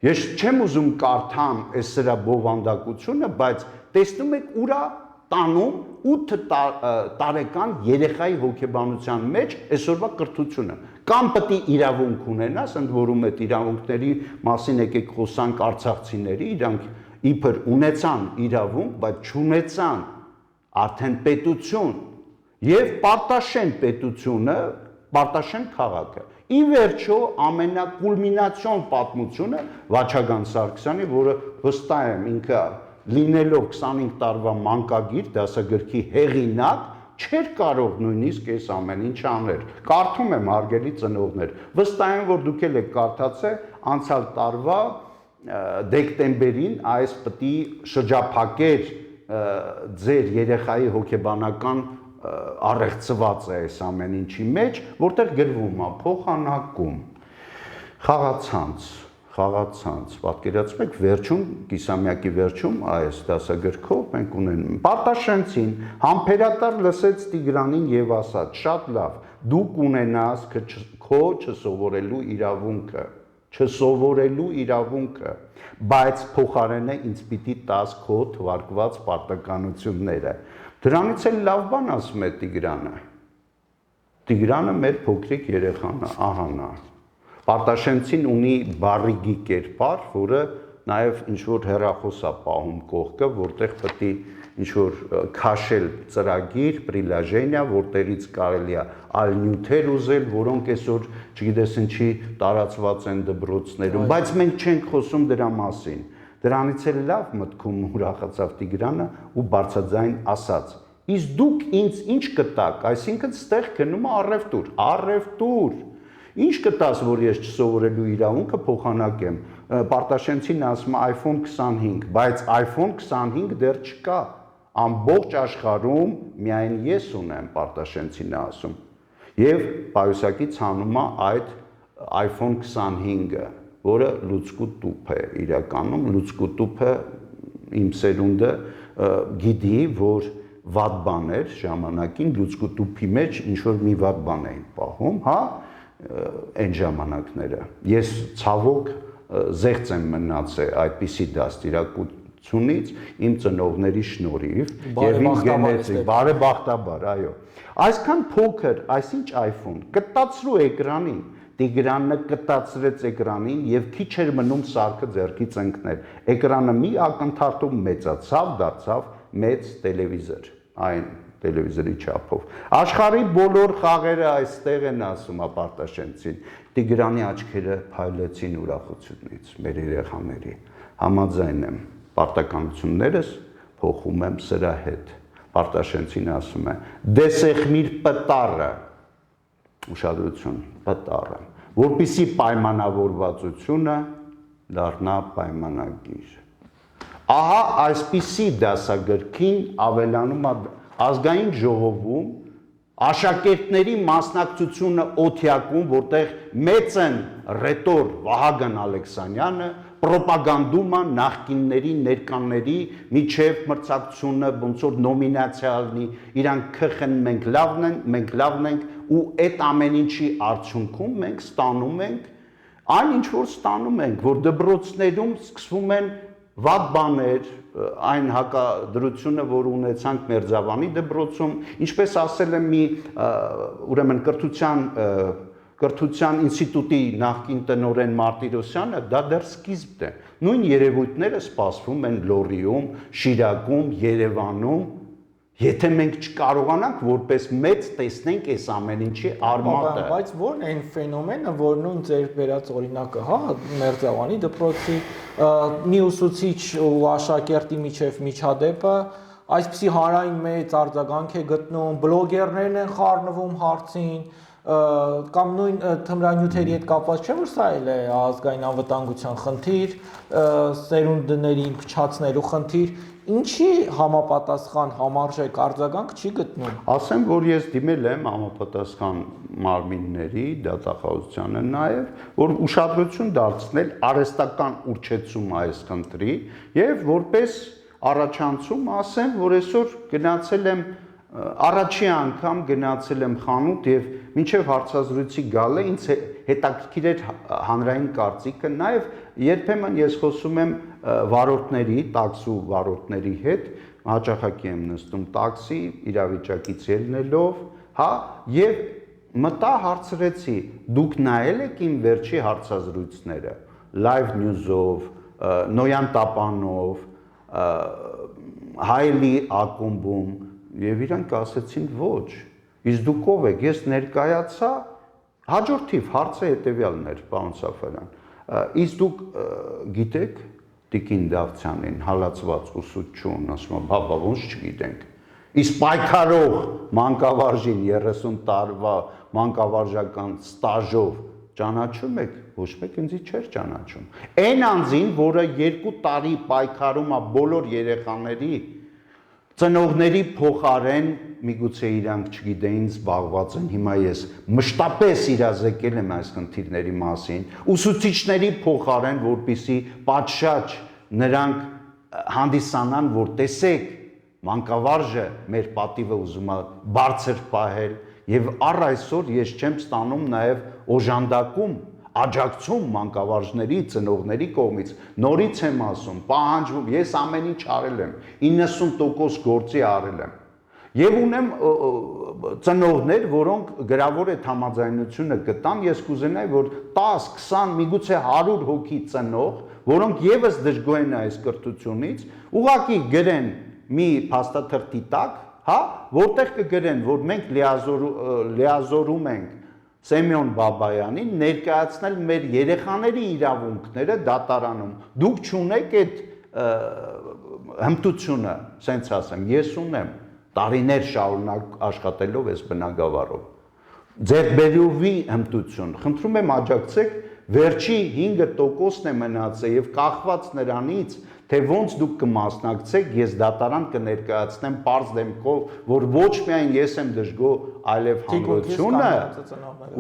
Speaker 1: Ես չեմ ուզում կարդամ այս սրա բովանդակությունը, բայց տեսնում եք ուրա տանում 8 տարեկան երեխայի հոգեբանության մեջ այսօրվա կրթությունը։ Կամ պետք է իրավունք ունենաս, ընդ որում այդ իրավունքների մասին եկեք խոսանք արցախցիների, իրանք իբր ունեցան իրավունք, բայց չունեցան արդեն պետություն եւ պարտաշեն պետությունը, պարտաշեն քաղաքը։ Ի վերջո ամենակուլմինացիոն պատմությունը Վաչագան Սարգսյանի, որը վստահ եմ ինքը լինելով 25 տարվա մանկագիր դասագրքի հեղինակ, չէր կարող նույնիսկ այս ամեն ինչ անել։ Կարդում եմ հարգելի ծնողներ, վստահ եմ, որ դուք էլ եք կարդացել անցյալ տարվա դեկտեմբերին այս պետք է շրջափակեր ձեր երեխայի հոգեբանական առեղծված է այս ամեն ինչի մեջ, որտեղ գրվում է փոխանակում, խաղացանց, պատկերացրեք վերջում, կիսամյակի վերջում այս դասագրքով մենք ունենում Պարտաշենցին, համբերատար լսեց Տիգրանին եւ ասաց. շատ լավ, դու կունենաս քո չսովորելու իրավունքը, չսովորելու իրավունքը, բայց փոխարենը ինձ պիտի տաս քո թվարկված պարտականությունները։ Դրանից էլ լավ բան ասում է Տիգրանը։ Տիգրանը մեր փոքրիկ երեխան է, ահան է։ Պարտաշենցին ունի բարիգի կերպար, որը նաև ինչ-որ հեռախոս է պահում կողքը, որտեղ պետք է ինչ-որ քաշել ծրագիր, պրիլաժենիա, որտեղից կարելի է այլ նյութեր ուզել, որոնք այսօր, չգիտես ինչի, տարածված են դպրոցներում, բայց մենք չենք խոսում դրա մասին։ Դրանից էլ լավ մտքում ուրախացավ Տիգրանը ու բարձրաձայն ասաց. Իսկ դուք ինձ ինչ կտաք, այսինքն ստեղ գնում է առևտուր։ Ինչ կտաս, որ ես չսովորելու իրավունքը փոխանակեմ։ Պարտաշենցին ասում է iPhone 25, բայց iPhone 25 դեռ չկա։ Ամբողջ աշխարհում միայն ես ունեմ, Պարտաշենցին ասում։ Եվ Պայուսակից հանում է այդ iPhone 25-ը, որը լուցկու տուփ է իրականում, լուցկու տուփը իմ սերունդը գիտի, որ վատ բան էր ժամանակին լուցկու տուփի մեջ ինչ որ մի վատ բան էին պահում, հա, այն ժամանակները։ Ես ցավոք զեղծ եմ մնացել այդպիսի դաստիարակությունից իմ ծնողների շնորհիվ եւ իմ գենետիկ բարեբախտաբար, այո։ Այսքան փոքր, այսինչ iPhone կտացրու էկրանին, Տիգրանը կտացրեց էկրանին եւ քիչ էր մնում սարքը ձեռքից ընկնել։ Էկրանը մի ակնթարթում մեծացավ, դարձավ մեծ տելևիզոր, այն տելևիզորի չափով։ Աշխարհի բոլոր խաղերը այստեղ են ասում Պարտաշենցին։ Տիգրանի աչքերը փայլեցին ուրախությունից, մեր երեխաների։ Համաձայն եմ, պարտականություններս փոխում եմ սրա հետ։ Պարտաշենցին ասում է. «Դեսեխմիր պտարը», ուշադրություն, պտարը, որպիսի պայմանավորվածությունը դառնա պայմանագիր։ Ահա այսպիսի դասագրքին ավելանում ազգային ժողովում աշակերտների մասնակցությունը օթյակում, որտեղ մեծ են ռետոր Վահագն Ալեքսանյանը, պրոպագանդում է նախկինների, ներկաների միջև մրցակցությունը, ոնց որ նոմինացիա լինի, իրանք քխեն, մենք լավն ենք, ու այդ ամեն ինչի արդյունքում մենք ստանում ենք այն ինչ որ ստանում ենք, որ դպրոցներում սկսվում են վատ բաներ, այն հակադրությունը, որ ունեցանք Մերձավանի դպրոցում, ինչպես ասել եմ մի ուրեմն կրթության ինստիտուտի նախկին տնօրեն Մարտիրոսյանը, դա դեռ սկիզբն է։ Նույն երևույթները սպասվում են Լոռիում, Շիրակում, Երևանում, եթե մենք չկարողանանք որպես մեծ տեսնենք այս ամեն ինչի արմատը։
Speaker 2: Բայց ո՞րն է այն ֆենոմենը, որ նույն ձեր վերած օրինակը, հա, Մերձավանի դպրոցի մի ուսուցիչ ու աշակերտի միջև միջադեպը այսպիսի հարային մեծ արձագանք է գտնում, բլոգերներն են խառնվում հարցին, կամ նույն թմրանյութերի հետ կապված չէ, որ սա էլ է ազգային անվտանգության խնդիր, սերունդների փչացնելու խնդիր, ինչի համապատասխան համարժեք արձագանք չի գտնում։
Speaker 1: Ասեմ, որ ես դիմել եմ համապատասխան մարմինների դատախազությանը նաև, որ ուշադրություն դարձնել արհեստական ուռչեցում այս խնդրի եւ որպես առաջանցում ասեմ, որ այսօր գնացել եմ առաջի անգամ գնացել եմ խանութ եւ մինչեւ հարցազրույցի գալը ինձ հետաքրքիր էր հանրային կարծիքը, նաեւ երբեմն ես խոսում եմ վարորդների, տաքսու վարորդների հետ, հաճախակի եմ նստում տաքսի, իրավիճակից ելնելով, հա, եւ մտա հարցրեցի, դուք նայել եք իմ վերջի հարցազրույցները, Live News-ով, Նոյան Տապանով, Հայելի ակումբում, եւ իրանք ասեցին ոչ, իսկ դուք ով եք, ես ներկայացա, հաջորդիվ հարցը հետեւյալն էր, պարոն Սաֆարյան, իսկ դուք գիտեք Տիկին Դավթյանին, հալածված ուսուցչուն, ասում եմ, բա ոնց չգիտենք, իսկ պայքարող մանկավարժին 30 տարվա մանկավարժական ստաժով ճանաչում եք, ոչ մեկ ինձ չէր ճանաչում, այն անձին, որը 2 տարի պայքարում է բոլոր երեխաների ծնողների փոխարեն, միգուցե իրանք չգիտեին զբաղված են, հիմա ես մշտապես իրազեկել եմ այս խնդիրների մասին, ուսուցիչների փոխարեն, որպիսի պատշաճ նրանք հանդիսանան, որ տեսեք, մանկավարժը մեր պատիվը ուզում է բարձր պահել, եւ առ այսօր ես չեմ ստանում նաեւ օժանդակում աջակցում մանկավարժների, ծնողների կողմից, նորից եմ ասում, պահանջվում, ես ամեն ինչ արել եմ, 90% գործի արել եմ։ Եվ ունեմ ծնողներ, որոնք գրավոր այդ համաձայնությունը գտան, ես կուզենայի, որ 10, 20, միգուցե 100 հոգի ծնող, որոնք եւս դժգոհ են այս կրթությունից, ուղղակի գրեն մի փաստաթղթի տակ, հա, որտեղ կգրեն, որ մենք լիազորում ենք Սեմյոն Բաբայանին ներկայացնել մեր երեխաների իրավունքները դատարանում։ Դուք չունեք այդ հմտությունը, սենց ասեմ, ես ունեմ, տարիներ շարունակ աշխատելով այս բնագավառով։ Ձեռքբերովի հմտություն, խնդրում եմ աջակցեք, վերջի 5%-ն է մնացել եւ կախված նրանից, թե ոնց դուք կմասնակցեք, ես դատարան կներկայացնեմ պարզ դեմքով, որ ոչ միայն ես եմ դժգոհ, այլև հանրությունը,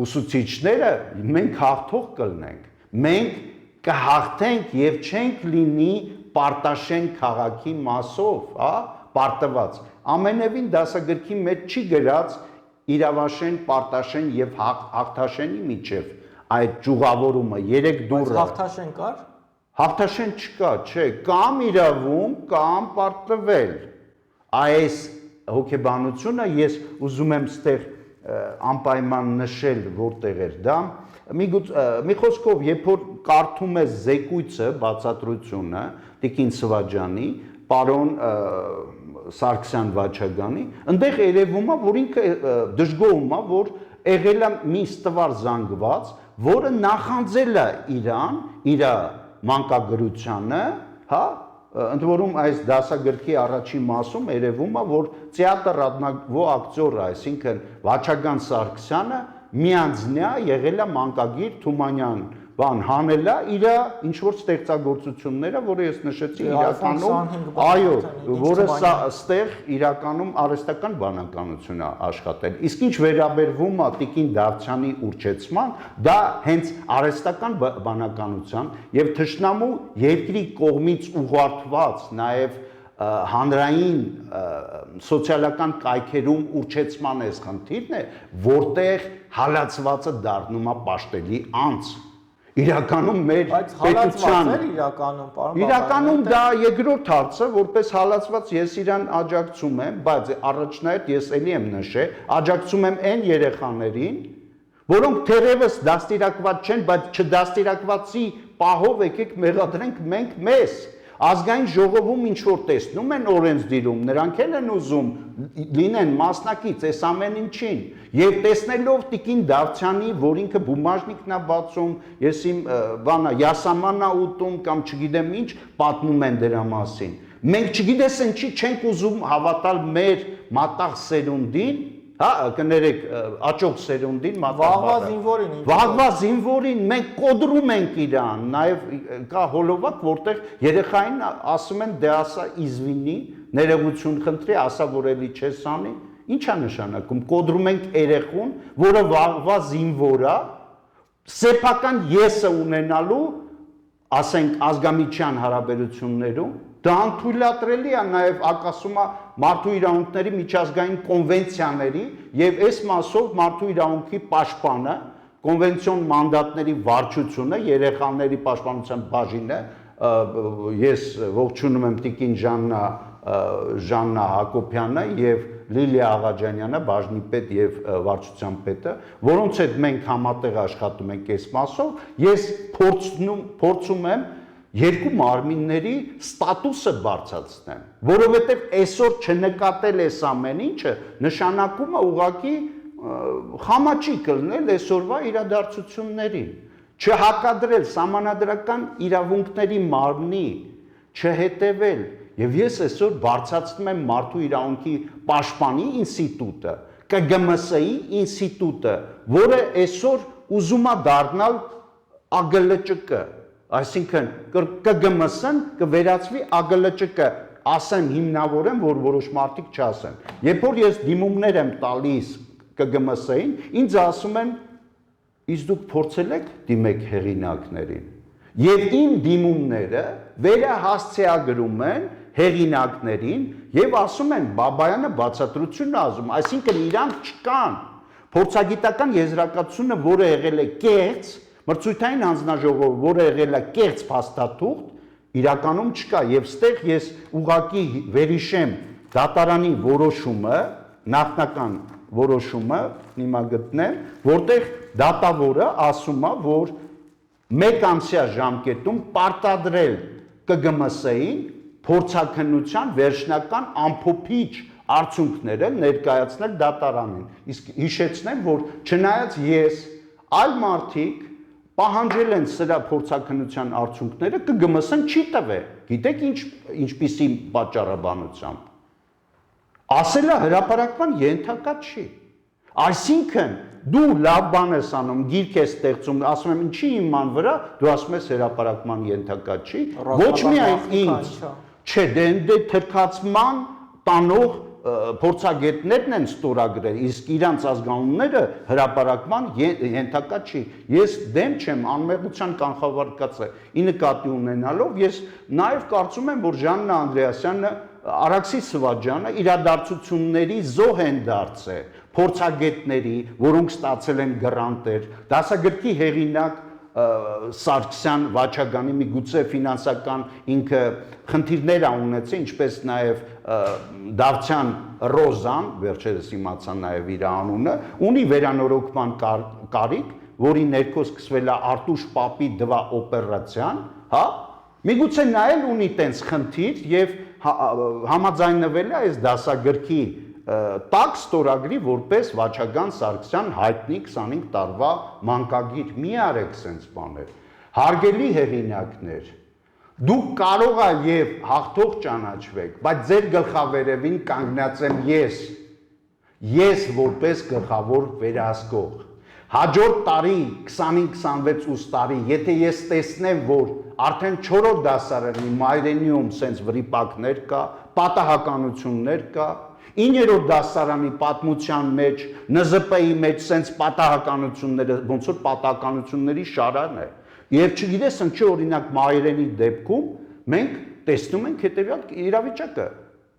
Speaker 1: ուսուցիչները, մենք հաղթող կլինենք, մենք կհաղթենք եւ չենք լինի Պարտաշեն քաղաքի մասով, հա, պարտված։ Ամենևին դասագրքի մեջ չի գրած Իրավաշեն, Պարտաշեն եւ Հաղթաշենի միջև այդ ճյուղավորումը 3 դուռը։
Speaker 2: Հաղթաշեն կար։
Speaker 1: Հաղթաշեն չկա, չէ, կամ իրավունք, կամ պարտվել։ Այս հոգեբանությունը ես ուզում եմ ստեղ անպայման նշել, որտեղ էր դա։ Մի խոսքով, երբ որ կարդում ես զեկույցը, բացատրությունը Տիկին Սվաջյանի, պարոն Սարգսյան Վաչագանի, այնտեղ երևում է, որ ինքը դժգոհում է, որ եղել է մի ստվար զանգված, որը նախանձել է իրան, իր մանկագրությանը, հա, ընդ որում այս դասագրքի առաջին մասում երևում է, որ театр родного актера, այսինքն Վաչագան Սարգսյանը միանձնյա եղել է մանկագիր Թումանյան, բան հանել է իր ինչ որ ստեղծագործությունները, որը ես նշեցի իրականում, այո, որը ստեղ իրականում արհեստական բանականություն է աշխատել։ Իսկ ինչ վերաբերվում է Տիկին Դավթյանի ուռճեցման, դա հենց արհեստական բանականության եւ թշնամու երկրի կողմից ուղղորդված նաեւ հանրային սոցիալական կայքերում ուռճեցման այս խնդիրն է, որտեղ հալածվածը դառնում է պաշտելի անձ։ Իրականում մեր պետության իրականում դա երկրորդ հարցը, որպես հալածված ես իրան աջակցում եմ, բայց առաջնայդ ես ելի եմ նշել, աջակցում եմ այն երեխաներին, որոնք թերևս դաստիարակված չեն, բայց չդաստիարակվածի պահով եկեք մեղադրենք մենք մեզ։ Ազգային ժողովում ինչ որ տեսնում են օրենսդիրում, նրանք են ուզում լինեն մասնակից այս ամեն ինչին եւ տեսնելով Տիկին Դավթյանի, որ ինքը բումաժնիկն է բացում, ես իմ բանա յասամանա ուտում կամ չգիտեմ ինչ պատմում են դրա մասին։ Մենք չգիտես ինչի չենք ուզում հավատալ մեր մատաղ սերունդին, հա, կներեք աճող սերունդին
Speaker 2: վաղվա զինվորին,
Speaker 1: վաղվա զինվորին մենք կոդրում ենք իրան, նաև կա հոլովակ, որտեղ երեխային ասում են դե ասա իզվինի, ներողություն խնդրի, ասա որ էլի չես անի, ի՞նչ է նշանակում, կոդրում ենք երեխուն, որը վաղվա զինվոր է, սեփական եսը ունենալու, ասենք ազգամիջյան հարաբերություններում, դա անթույլատրելի է նաև ակասում է մարդու իրավունքների միջազգային կոնվենցիաների եւ այս մասով մարդու իրավունքի պաշտպանը, կոնվենցիոն մանդատների վարչությունը, երեխաների պաշտպանության բաժինը, ես ողջունում եմ Տիկին Ժաննա Հակոբյանը եւ Լիլիա Աղաջանյանը, բաժնի պետ եւ վարչության պետը, որոնց հետ մենք համատեղ աշխատում ենք այս մասով, ես փորձում եմ երկու մարմինների ստատուսը բարձրացնեմ, որովհետև այսօր չնկատել այս ամեն ինչը նշանակում է ուղղակի խամաճիկ լինել այսօրվա իրադարձություններին, չհակադրել սահմանադրական իրավունքների մարմնի, չհետևել, եւ ես այսօր բարձրացնում եմ մարդու իրավունքի պաշտպանի ինստիտուտը, ԿԳՄՍ-ի ինստիտուտը, որը այսօր ուզում է դառնալ ԱԳԼՃԿ, այսինքն ԿԳՄՍ-ն կվերածվի ԱԳԼՃԿ, ասեմ հիմնավորեմ, որ որոշ մարդիկ չասեն։ Երբ որ ես դիմումներ եմ տալիս ԿԳՄՍ-ին, ինձ ասում են, իսկ դուք փորձել եք դիմեք հեղինակներին։ Եվ իմ դիմումները վերահասցեագրում են հեղինակներին եւ ասում են Բաբայանը բացատրություն ասում, այսինքն իրանք չկան։ Փորձագիտական եզրակացությունը, որը եղել է կեղծ, Մրցույթային հանձնաժողովը, որը եղել է կեղծ փաստաթուղթ, իրականում չկա եւ ստեղ ես ուղակի վերհիշեմ դատարանի որոշումը, նախնական որոշումը, հիմա գտնեմ, որտեղ դատավորը ասում է, որ մեկ ամսյա ժամկետում պարտադրել ԿԳՄՍ-ին փորձաքննության վերջնական ամփոփիչ արդյունքները ներկայացնել դատարանին։ Իսկ հիշեցնեմ, որ չնայած ես, այլ մարդիկ պահանջել են սրա փորձաքննության արդյունքները, ԿԳՄՍ-ն չի տվել։ Գիտեք ինչպիսի պատճառաբանությամբ։ Ասել է հրապարակման ենթակա չի։ Այսինքն դու լավ բան ես անում, գիրք ես ստեղծում, ասում եմ ինչի իման վրա, դու ասում ես հրապարակման ենթակա չի, ոչ միայն ինձ, չէ, դե թրքացման տանող փորձագետներն են ստորագրել, իսկ իրանց ազգանունները հրապարակման ենթակա չի։ Ես դեմ չեմ անմեղության կանխավարկածը ի նկատի ունենալով, ես նաև կարծում եմ, որ Ժաննա Անդրեասյանը, Արաքսի Սվաջյանը իրադարձությունների զոհ են դարձել, փորձագետների, որոնք ստացել են գրանտեր, դասագրքի հեղինակ Սարգսյան Վաչագանի միգուցե ֆինանսական ինքը խնդիրներ ունեցել, ինչպես նաև Դավթյան Ռոզան, վերջերս իմացա նաև իր անունը, ունի վերանորոգման կարիք, որի ներքո սկսվել է Արտուշ Պապի դվա օպերացիան, հա, միգուցե նա էլ ունի տենց խնդիր եւ համաձայնվել է այս դասագրքի տակ ստորագրի որպես Վաչագան Սարգսյան հայտնի 25 տարվա մանկագիր, մի արեք սենց բաներ, հարգելի հեղինակներ, դուք կարող ա եւ հաղթող ճանաչվեք, բայց ձեր գլխավերևին կանգնած եմ ես որպես գլխավոր վերահսկող, հաջորդ տարի 25-26 ուստարի, եթե ես տեսնեմ, որ արդեն 4-րդ դասարանի մայրենիում սենց վրիպակներ կա, պատահականություններ կա, 9-րդ դասարանի պատմության մեջ, ՆԶՊ-ի մեջ սենց պատահականությունները, ոնց որ պատահականությունների շարան է։ Եվ չգիտես ինչի օրինակ մայրենի դեպքում մենք տեսնում ենք հետևյալ իրավիճակը։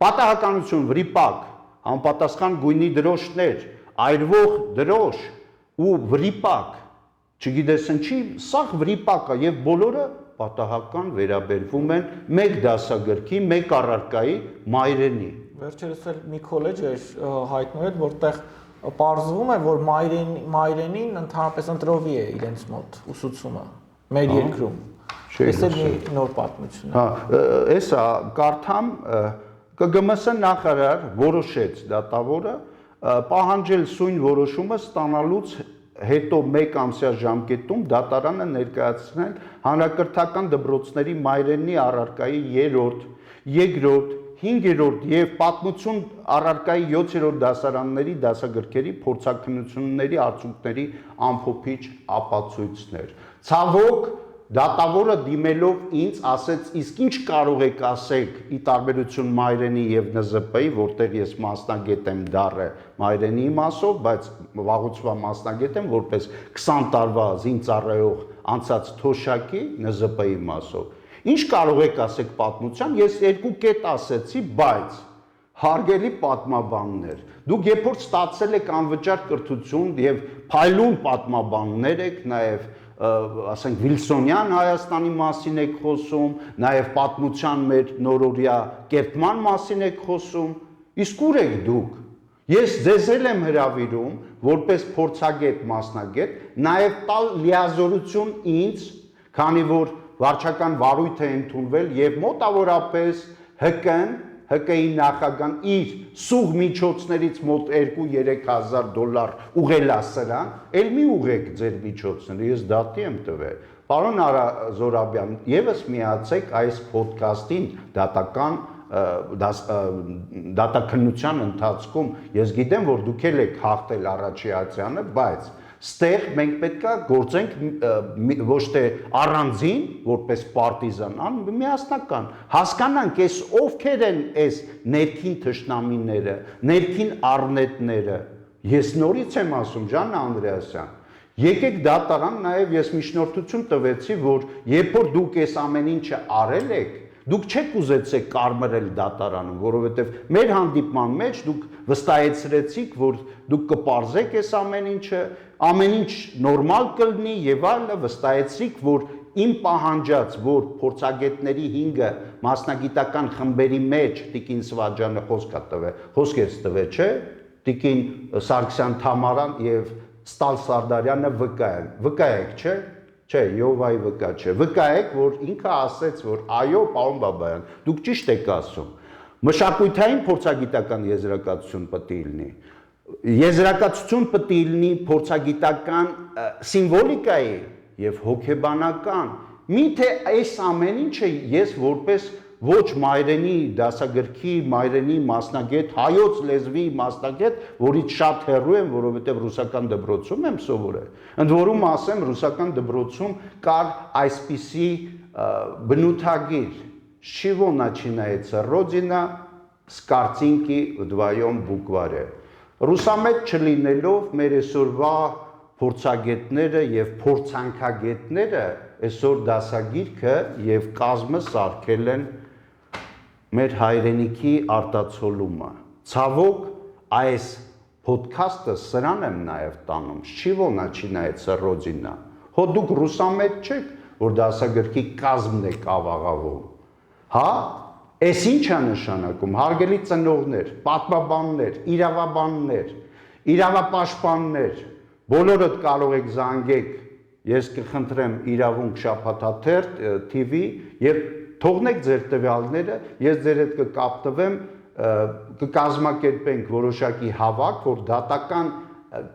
Speaker 1: Պատահականություն, վրիպակ, համապատասխան գույնի դրոշներ, այրվող դրոշ ու վրիպակ, չգիտես ինչի, սաղ վրիպակ է եւ բոլորը պատահական վերաբերվում են մեկ դասագրքի, մեկ առարկայի մայրենի։
Speaker 2: Վերջերս էլ մի քոլեջ էր հայտնվել, որտեղ պարզվում է, որ մայրենին ընդհանրապես ընտրովի է իրենց մոտ ուսուցումը մեր երկրում։ Այս էլ մի նոր պատմություն է։
Speaker 1: Հա, էսա կարդամ ԿԳՄՍ նախարար որոշեց դատավորը պահանջել սույն որոշումը ստանալուց հետո մեկ ամսյա ժամկետում դատարանը ներկայացնել հանրակրթական դպրոցների մայրենի առարկայի 3-րդ, 2-րդ, 5-րդ եւ պատմություն առարկայի 7-րդ դասարանների դասագրքերի փորձաքննությունների արդյունքների ամփոփիչ ապացույցներ։ Ցավոք դատավորը դիմելով ինձ ասեց, իսկ ինչ կարող եք ասեք ի տարբերություն մայրենի եւ ՆԶՊ-ի, որտեղ ես մասնագետ եմ դառը մայրենի մասով, բայց վաղուց մասնագետ եմ որպես 20 տարվա զինծառայող անցած թոշակի ՆԶՊ-ի մասով։ Ինչ կարող եք ասեք պատմության, ես երկու կետ ասեցի, բայց հարգելի պատմաբաններ, դուք երբ որ ստացել եք անվճար կրթություն եւ փայլուն պատմաբաններ եք, նաեւ ասենք Վիլսոնյան Հայաստանի մասին եք խոսում, նաեւ պատմության մեր նորօրյա կերտման մասին եք խոսում, իսկ ուր եք դուք։ Ես ձեզ եմ հրավիրում որպես փորձագետ մասնագետ, նաեւ տալ լիազորություն ինձ, քանի որ վարչական վարույթ է ընդունվել եւ մոտավորապես ՀԿ-ի նախագահան իր սուղ միջոցներից մոտ 2-3 $1000 ուղղել է սրան, էլ մի ուղեք ձեր միջոցները, ես դատի եմ տվել։ Պարոն Զորաբյան, եւս միացեք այս ոդքասթին դատական դատաքննության ընթացքում, ես գիտեմ, որ դուք եք հաղթել Արաչիացյանը, բայց ստեղ մենք պետքա գործենք ոչ թե առանձին, որպես պարտիզան, միասնական, հասկանանք այս ովքեր են այս ներքին թշնամիները, ներքին առնետները։ Ես նորից եմ ասում, Ժաննա Անդրեասյան, եկեք դատարան, նաև ես միջնորդություն տվեցի, որ երբ որ դուք այս ամեն ինչը արել եք, դուք չեք ուզեցեք կարմրել դատարանում, որովհետև մեր հանդիպման մեջ դուք վստահեցրեցիք, որ դուք կպարզեք այս ամեն ինչը, ամեն ինչ նորմալ կլինի եւ այլն, վստահեցրիք, որ իմ պահանջած, որ փորձագետների 5-ը մասնագիտական խմբերի մեջ Տիկին Սվաջյանը խոսք է տվել, չէ՞, Տիկին Սարգսյան Թամարան եւ Ստալ Սարդարյանը վկա եք, չէ՞։ Չէ, Եհովայի վկա չէ։ Վկա եք, որ ինքը ասեց, որ այո, պարոն Բաբայան, դուք ճիշտ եք ասում։ Մշակութային փորձագիտական եզրակացություն պետք է լինի։ Եզրակացություն պետք է լինի փորձագիտական սիմվոլիկայի եւ հոգեբանական։ Միթե այս ամեն ինչը ես որպես ոչ մայրենի դասագրքի, մայրենի մասնագետ, հայոց լեզվի մասնագետ, որից շատ հեռու եմ, որովհետև ռուսական դպրոցում եմ սովորել։ Ընդ որում ասեմ, ռուսական դպրոցում կար այսպիսի բնութագիր. «С чего начинается Родина, с картинки вдвоем букваре»։ Ռուսամետ չլինելով մեր այսօրվա փորձագետները եւ փորձանքագետները այսօր դասագիրքը եւ կազմը սարքել են մեր հայրենիքի արտացոլումը։ Ցավոք, այս ոդքասթը սրան եմ նաև տանում, с чего начинается Родина։ Հո դուք ռուսամետ չեք, որ դասագրքի կազմն եք ավաղավում։ Հա, այս ինչ է նշանակում, հարգելի ծնողներ, պատմաբաններ, իրավաբաններ, իրավապաշտպաններ, բոլորդ կարող եք զանգեք, ես կխնդրեմ իրավունք շաբաթաթերթ TV եւ թողնեք ձեր տվյալները, ես ձեր հետ կկապտվեմ, կկազմակերպենք որոշակի հավաք, որ դատական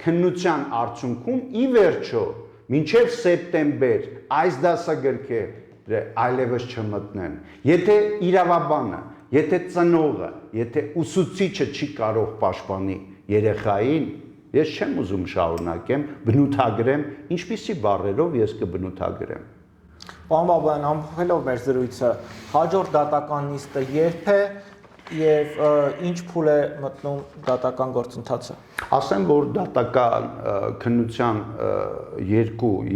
Speaker 1: քննության արդյունքում ի վերջո մինչև սեպտեմբեր այս դասագրքերը այլևս չմտնեն։ Եթե իրավաբանը, եթե ծնողը, եթե ուսուցիչը չի կարող պաշտպանի երեխային, ես չեմ ուզում շարունակեմ, բնութագրեմ, ինչպիսի բառերով ես կբնութագրեմ։
Speaker 2: Պարոն Բաբայան, ամփոփելով մեր զրույցը, հաջորդ դատական նիստը երբ է եւ ինչ փուլ է մտնում դատական գործընթացը։
Speaker 1: Ասեմ, որ դատական քննության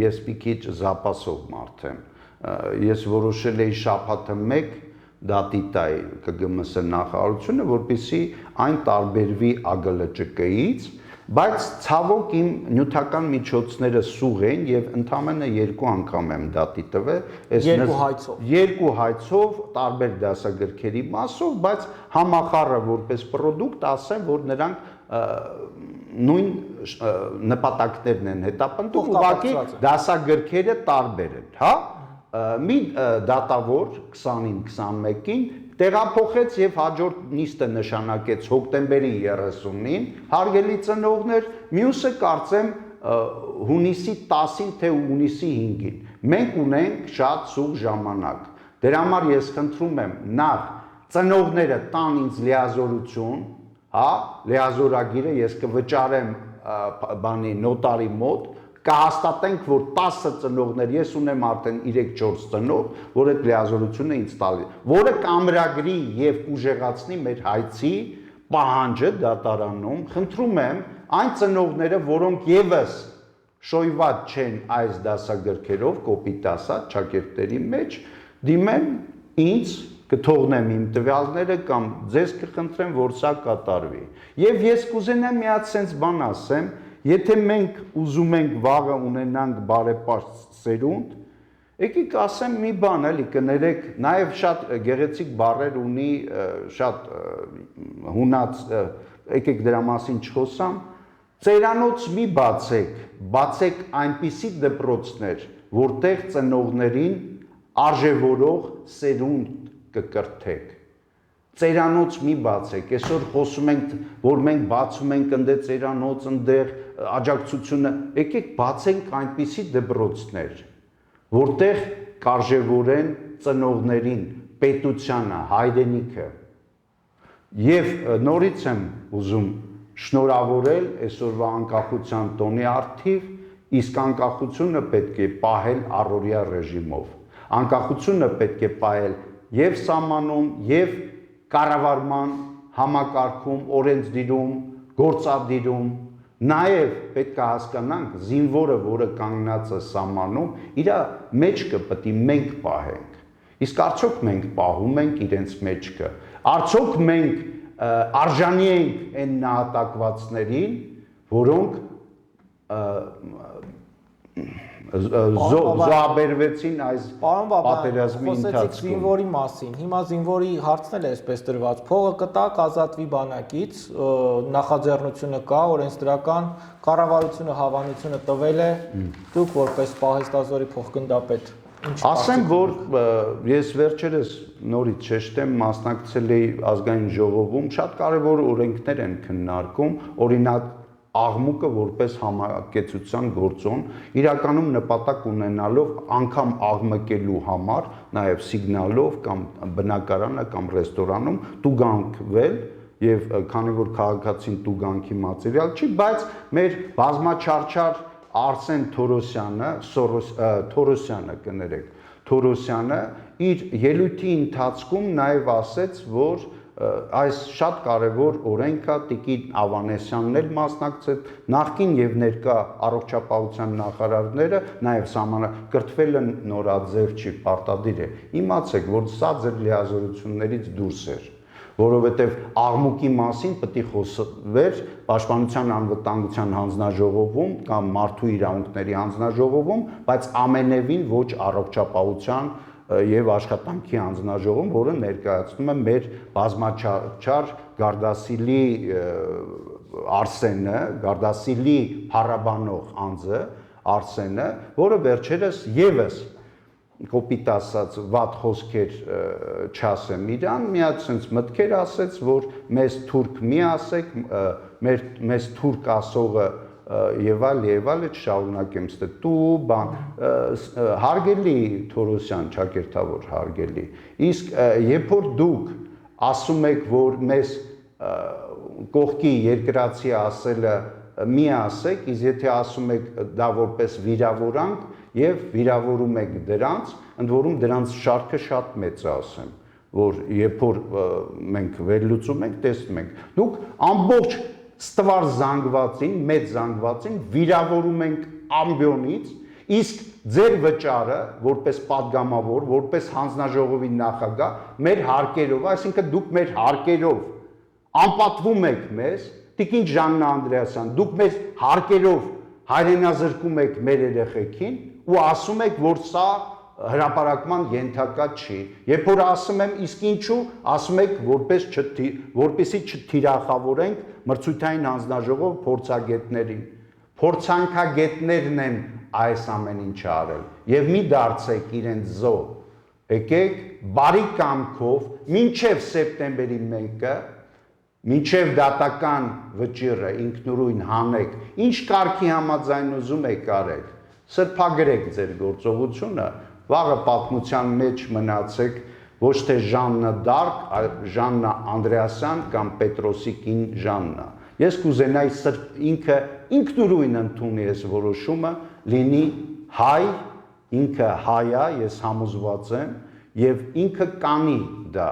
Speaker 1: ես մի քիչ զապասով մարդ եմ։ Ես որոշել էի շաբաթը 1 դատի տայի ԿԳՄՍ նախարարությունը, որպեսզի այն տարբերվի ԱԳԼՃԿ-ից, բայց ցավոք իմ նյութական միջոցները սուղ են եւ ընդամենը 2 անգամ եմ դատի տվել, երկու հայցով տարբեր դասագրքերի մասով, բայց համախառը որպես պրոդուկտ ասեմ, որ նրանք նույն նպատակներն են հետապնդում, ուղղակի դասագրքերը տարբեր են, հա։ Մի դատավոր 20-21-ին տեղափոխեց եւ հաջորդ նիստը նշանակեց հոկտեմբերի 30-ին, հարգելի ծնողներ, մյուսը կարծեմ հունիսի 10-ին թե հունիսի 5-ին։ Մենք ունենք շատ սուղ ժամանակ։ Դրա համար ես խնդրում եմ նախ ծնողները տան ինձ լիազորություն, հա, լիազորագիրը ես կվճարեմ նոտարի մոտ, կհաստատենք, որ 10 ծնողներ, ես ունեմ արդեն 3-4 ծնող, որ այդ լիազորությունը ինձ տալի, որը կամրագրի եւ ուժեղացնի մեր հայցի պահանջը դատարանում, խնդրում եմ այն ծնողները, որոնք եւս շոյված չեն այս դասագրքերով, կոպիտ ասած, ճակերտների մեջ, դիմեն ինձ, կթողնեմ իմ տվյալները կամ ձեզ կխնդրեմ, որ սա կատարվի։ Եվ ես կուզենամ մի հատ sense բան ասեմ, եթե մենք ուզում ենք վաղը ունենանք բարեպաշտ սերունդ, եկեք ասեմ մի բան, էլի կներեք, նաև շատ գեղեցիկ բառեր ունի, շատ հունած, եկեք դրա մասին չխոսամ, ծերանոց մի բացեք այնպիսի դպրոցներ, որտեղ ծնողներին արժևորող սերունդ կկրթեք։ Ծերանոց մի բացեք, այսօր խոսում ենք, որ մենք բացում ենք ընդե ծերանոց, ընդեղ աջակցությունը, եկեք բացենք այնպիսի դպրոցներ, որտեղ կարժևորեն ծնողներին, պետությանը, հայրենիքը։ Եվ նորից եմ ուզում շնորհավորել այսօրվա անկախության տոնի առթիվ, իսկ անկախությունը պետք է պահել առօրյա ռեժիմով։ Անկախությունը պետք է պահել եւ սահմանում, եւ կառավարման համակարգում, օրենսդիրում, գործադիրում, նաև պետք է հասկանանք զինվորը, որը կանգնած է սահմանում, իր մեջքը պետք է մենք պահենք։ Իսկ արդյոք մենք պահում ենք իրենց մեջքը։ Արդյոք մենք արժանի ենք այն նահատակվածներին, որոնք զոհաբերվեցին այս
Speaker 2: Պարոն Բաբայան,
Speaker 1: պատերազմի
Speaker 2: խոսեցիք
Speaker 1: ընթացքում։
Speaker 2: զինվորի մասին։ Հիմա զինվորի հարցն էլ է այսպես դրված։ Փողը կտակ ազատվի բանակից, նախաձեռնությունը կա, օրենսդրական կառավարությունը հավանությունը տվել է, դուք որպես պահեստազորի փոխգնդապետ
Speaker 1: Ասեմ, որ ես վերջերս նորից շեշտեմ, մասնակցել էի ազգային ժողովում, շատ կարևոր օրենքներ են քննարկում, օրինակ աղմուկը որպես համակեցության գործոն, իրականում նպատակ ունենալով անգամ աղմկելու համար, նաև սիգնալով կամ բնակարանը կամ ռեստորանում տուգանքվել եւ քանի որ քաղաքացին տուգանքի մատերիալ չի, բայց մեր բազմաչարչար Արսեն Թորոսյանը իր ելույթի ընթացքում նաև ասեց, որ այս շատ կարևոր օրենք է, Տիկին Ավանեսյանն էլ մասնակցել, նախկին եւ ներկա առողջապահության նախարարները նաև սահմանակրթվել են նորաձև չի, պարտադիր է։ Իմացեք, որ սա ձեր լիազորություններից դուրս էր, որովհետև աղմուկի մասին պետք է խոսվեր Պաշտպանության անվտանգության հանձնաժողովում կամ մարդու իրավունքների հանձնաժողովում, բայց ամենևին ոչ առողջապահության եւ աշխատանքի հանձնաժողովում, որը ներկայացնում է մեր բազմաչար Գարդասիլի Արսենը, Գարդասիլի փառաբանող անձը Արսենը, որը վերջերս եւս կոպիտ ասած վատ խոսքեր չասեմ իրան, մի հատ sense մտքեր ասեց, որ մեզ թուրք մի ասեք, մեզ թուրք ասողը եւ այլ չշարունակեմ ստե դու բան հարգելի Թորոսյան ճակերտավոր հարգելի իսկ երբ որ դուք ասում եք որ մեզ կողքի երկրացի ասելը մի ասեք, իսկ եթե ասում եք դա որպես վիրավորանք եւ վիրավորում եք դրանց, ընդ որում դրանց շարքը շատ մեծ է ասեմ, որ երբ որ մենք վերլուծում ենք, տեսնում ենք, դուք ամբողջ ստվար զանգվածին, մեծ զանգվածին վիրավորում ենք ամբյոնից, իսկ ձեր վճարը որպես падգամավոր, որպես հանձնաժողովի նախագահ, մեր հարկերով, այսինքն դուք մեր հարկերով անպատվում եք մեզ, Տիկին Ժաննա Անդրեասյան, դուք մեր հարկերով հայրենազրկում եք մեր երեխեքին ու ասում եք, որ սա հրապարակման ենթակա չի։ Երբ որ ասում եմ, իսկ ինչու, ասում եք, որպեսզի չթիրախավորենք մրցույթային հանձնաժողով փորձագետներին։ Փորձանքագետներն են այս ամեն ինչը արել։ Եվ մի դարձեք իրենց զոհ։ Եկեք բարի կամքով մինչև սեպտեմբերի 1-ը մինչև դատական վճիռը ինքնուրույն հանեք, ինչ կարգի համաձայն ուզում եք արեք, սրբագրեք ձեր գործողությունը, վաղը պատմության մեջ մնացեք ոչ թե Ժաննա Դարկ, այլ Ժաննա Անդրեասյան կամ Պետրոսի կին Ժաննա։ Ես կուզենայի ինքը ինքնուրույն ընդունի այս որոշումը, լինի հայ, ինքը հայ է, ես համոզված եմ, եւ ինքը կանի դա։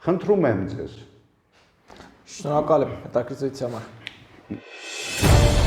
Speaker 1: Խնդրում եմ ձեզ։
Speaker 2: Շնորհակալ եմ հետաքրքրության համար։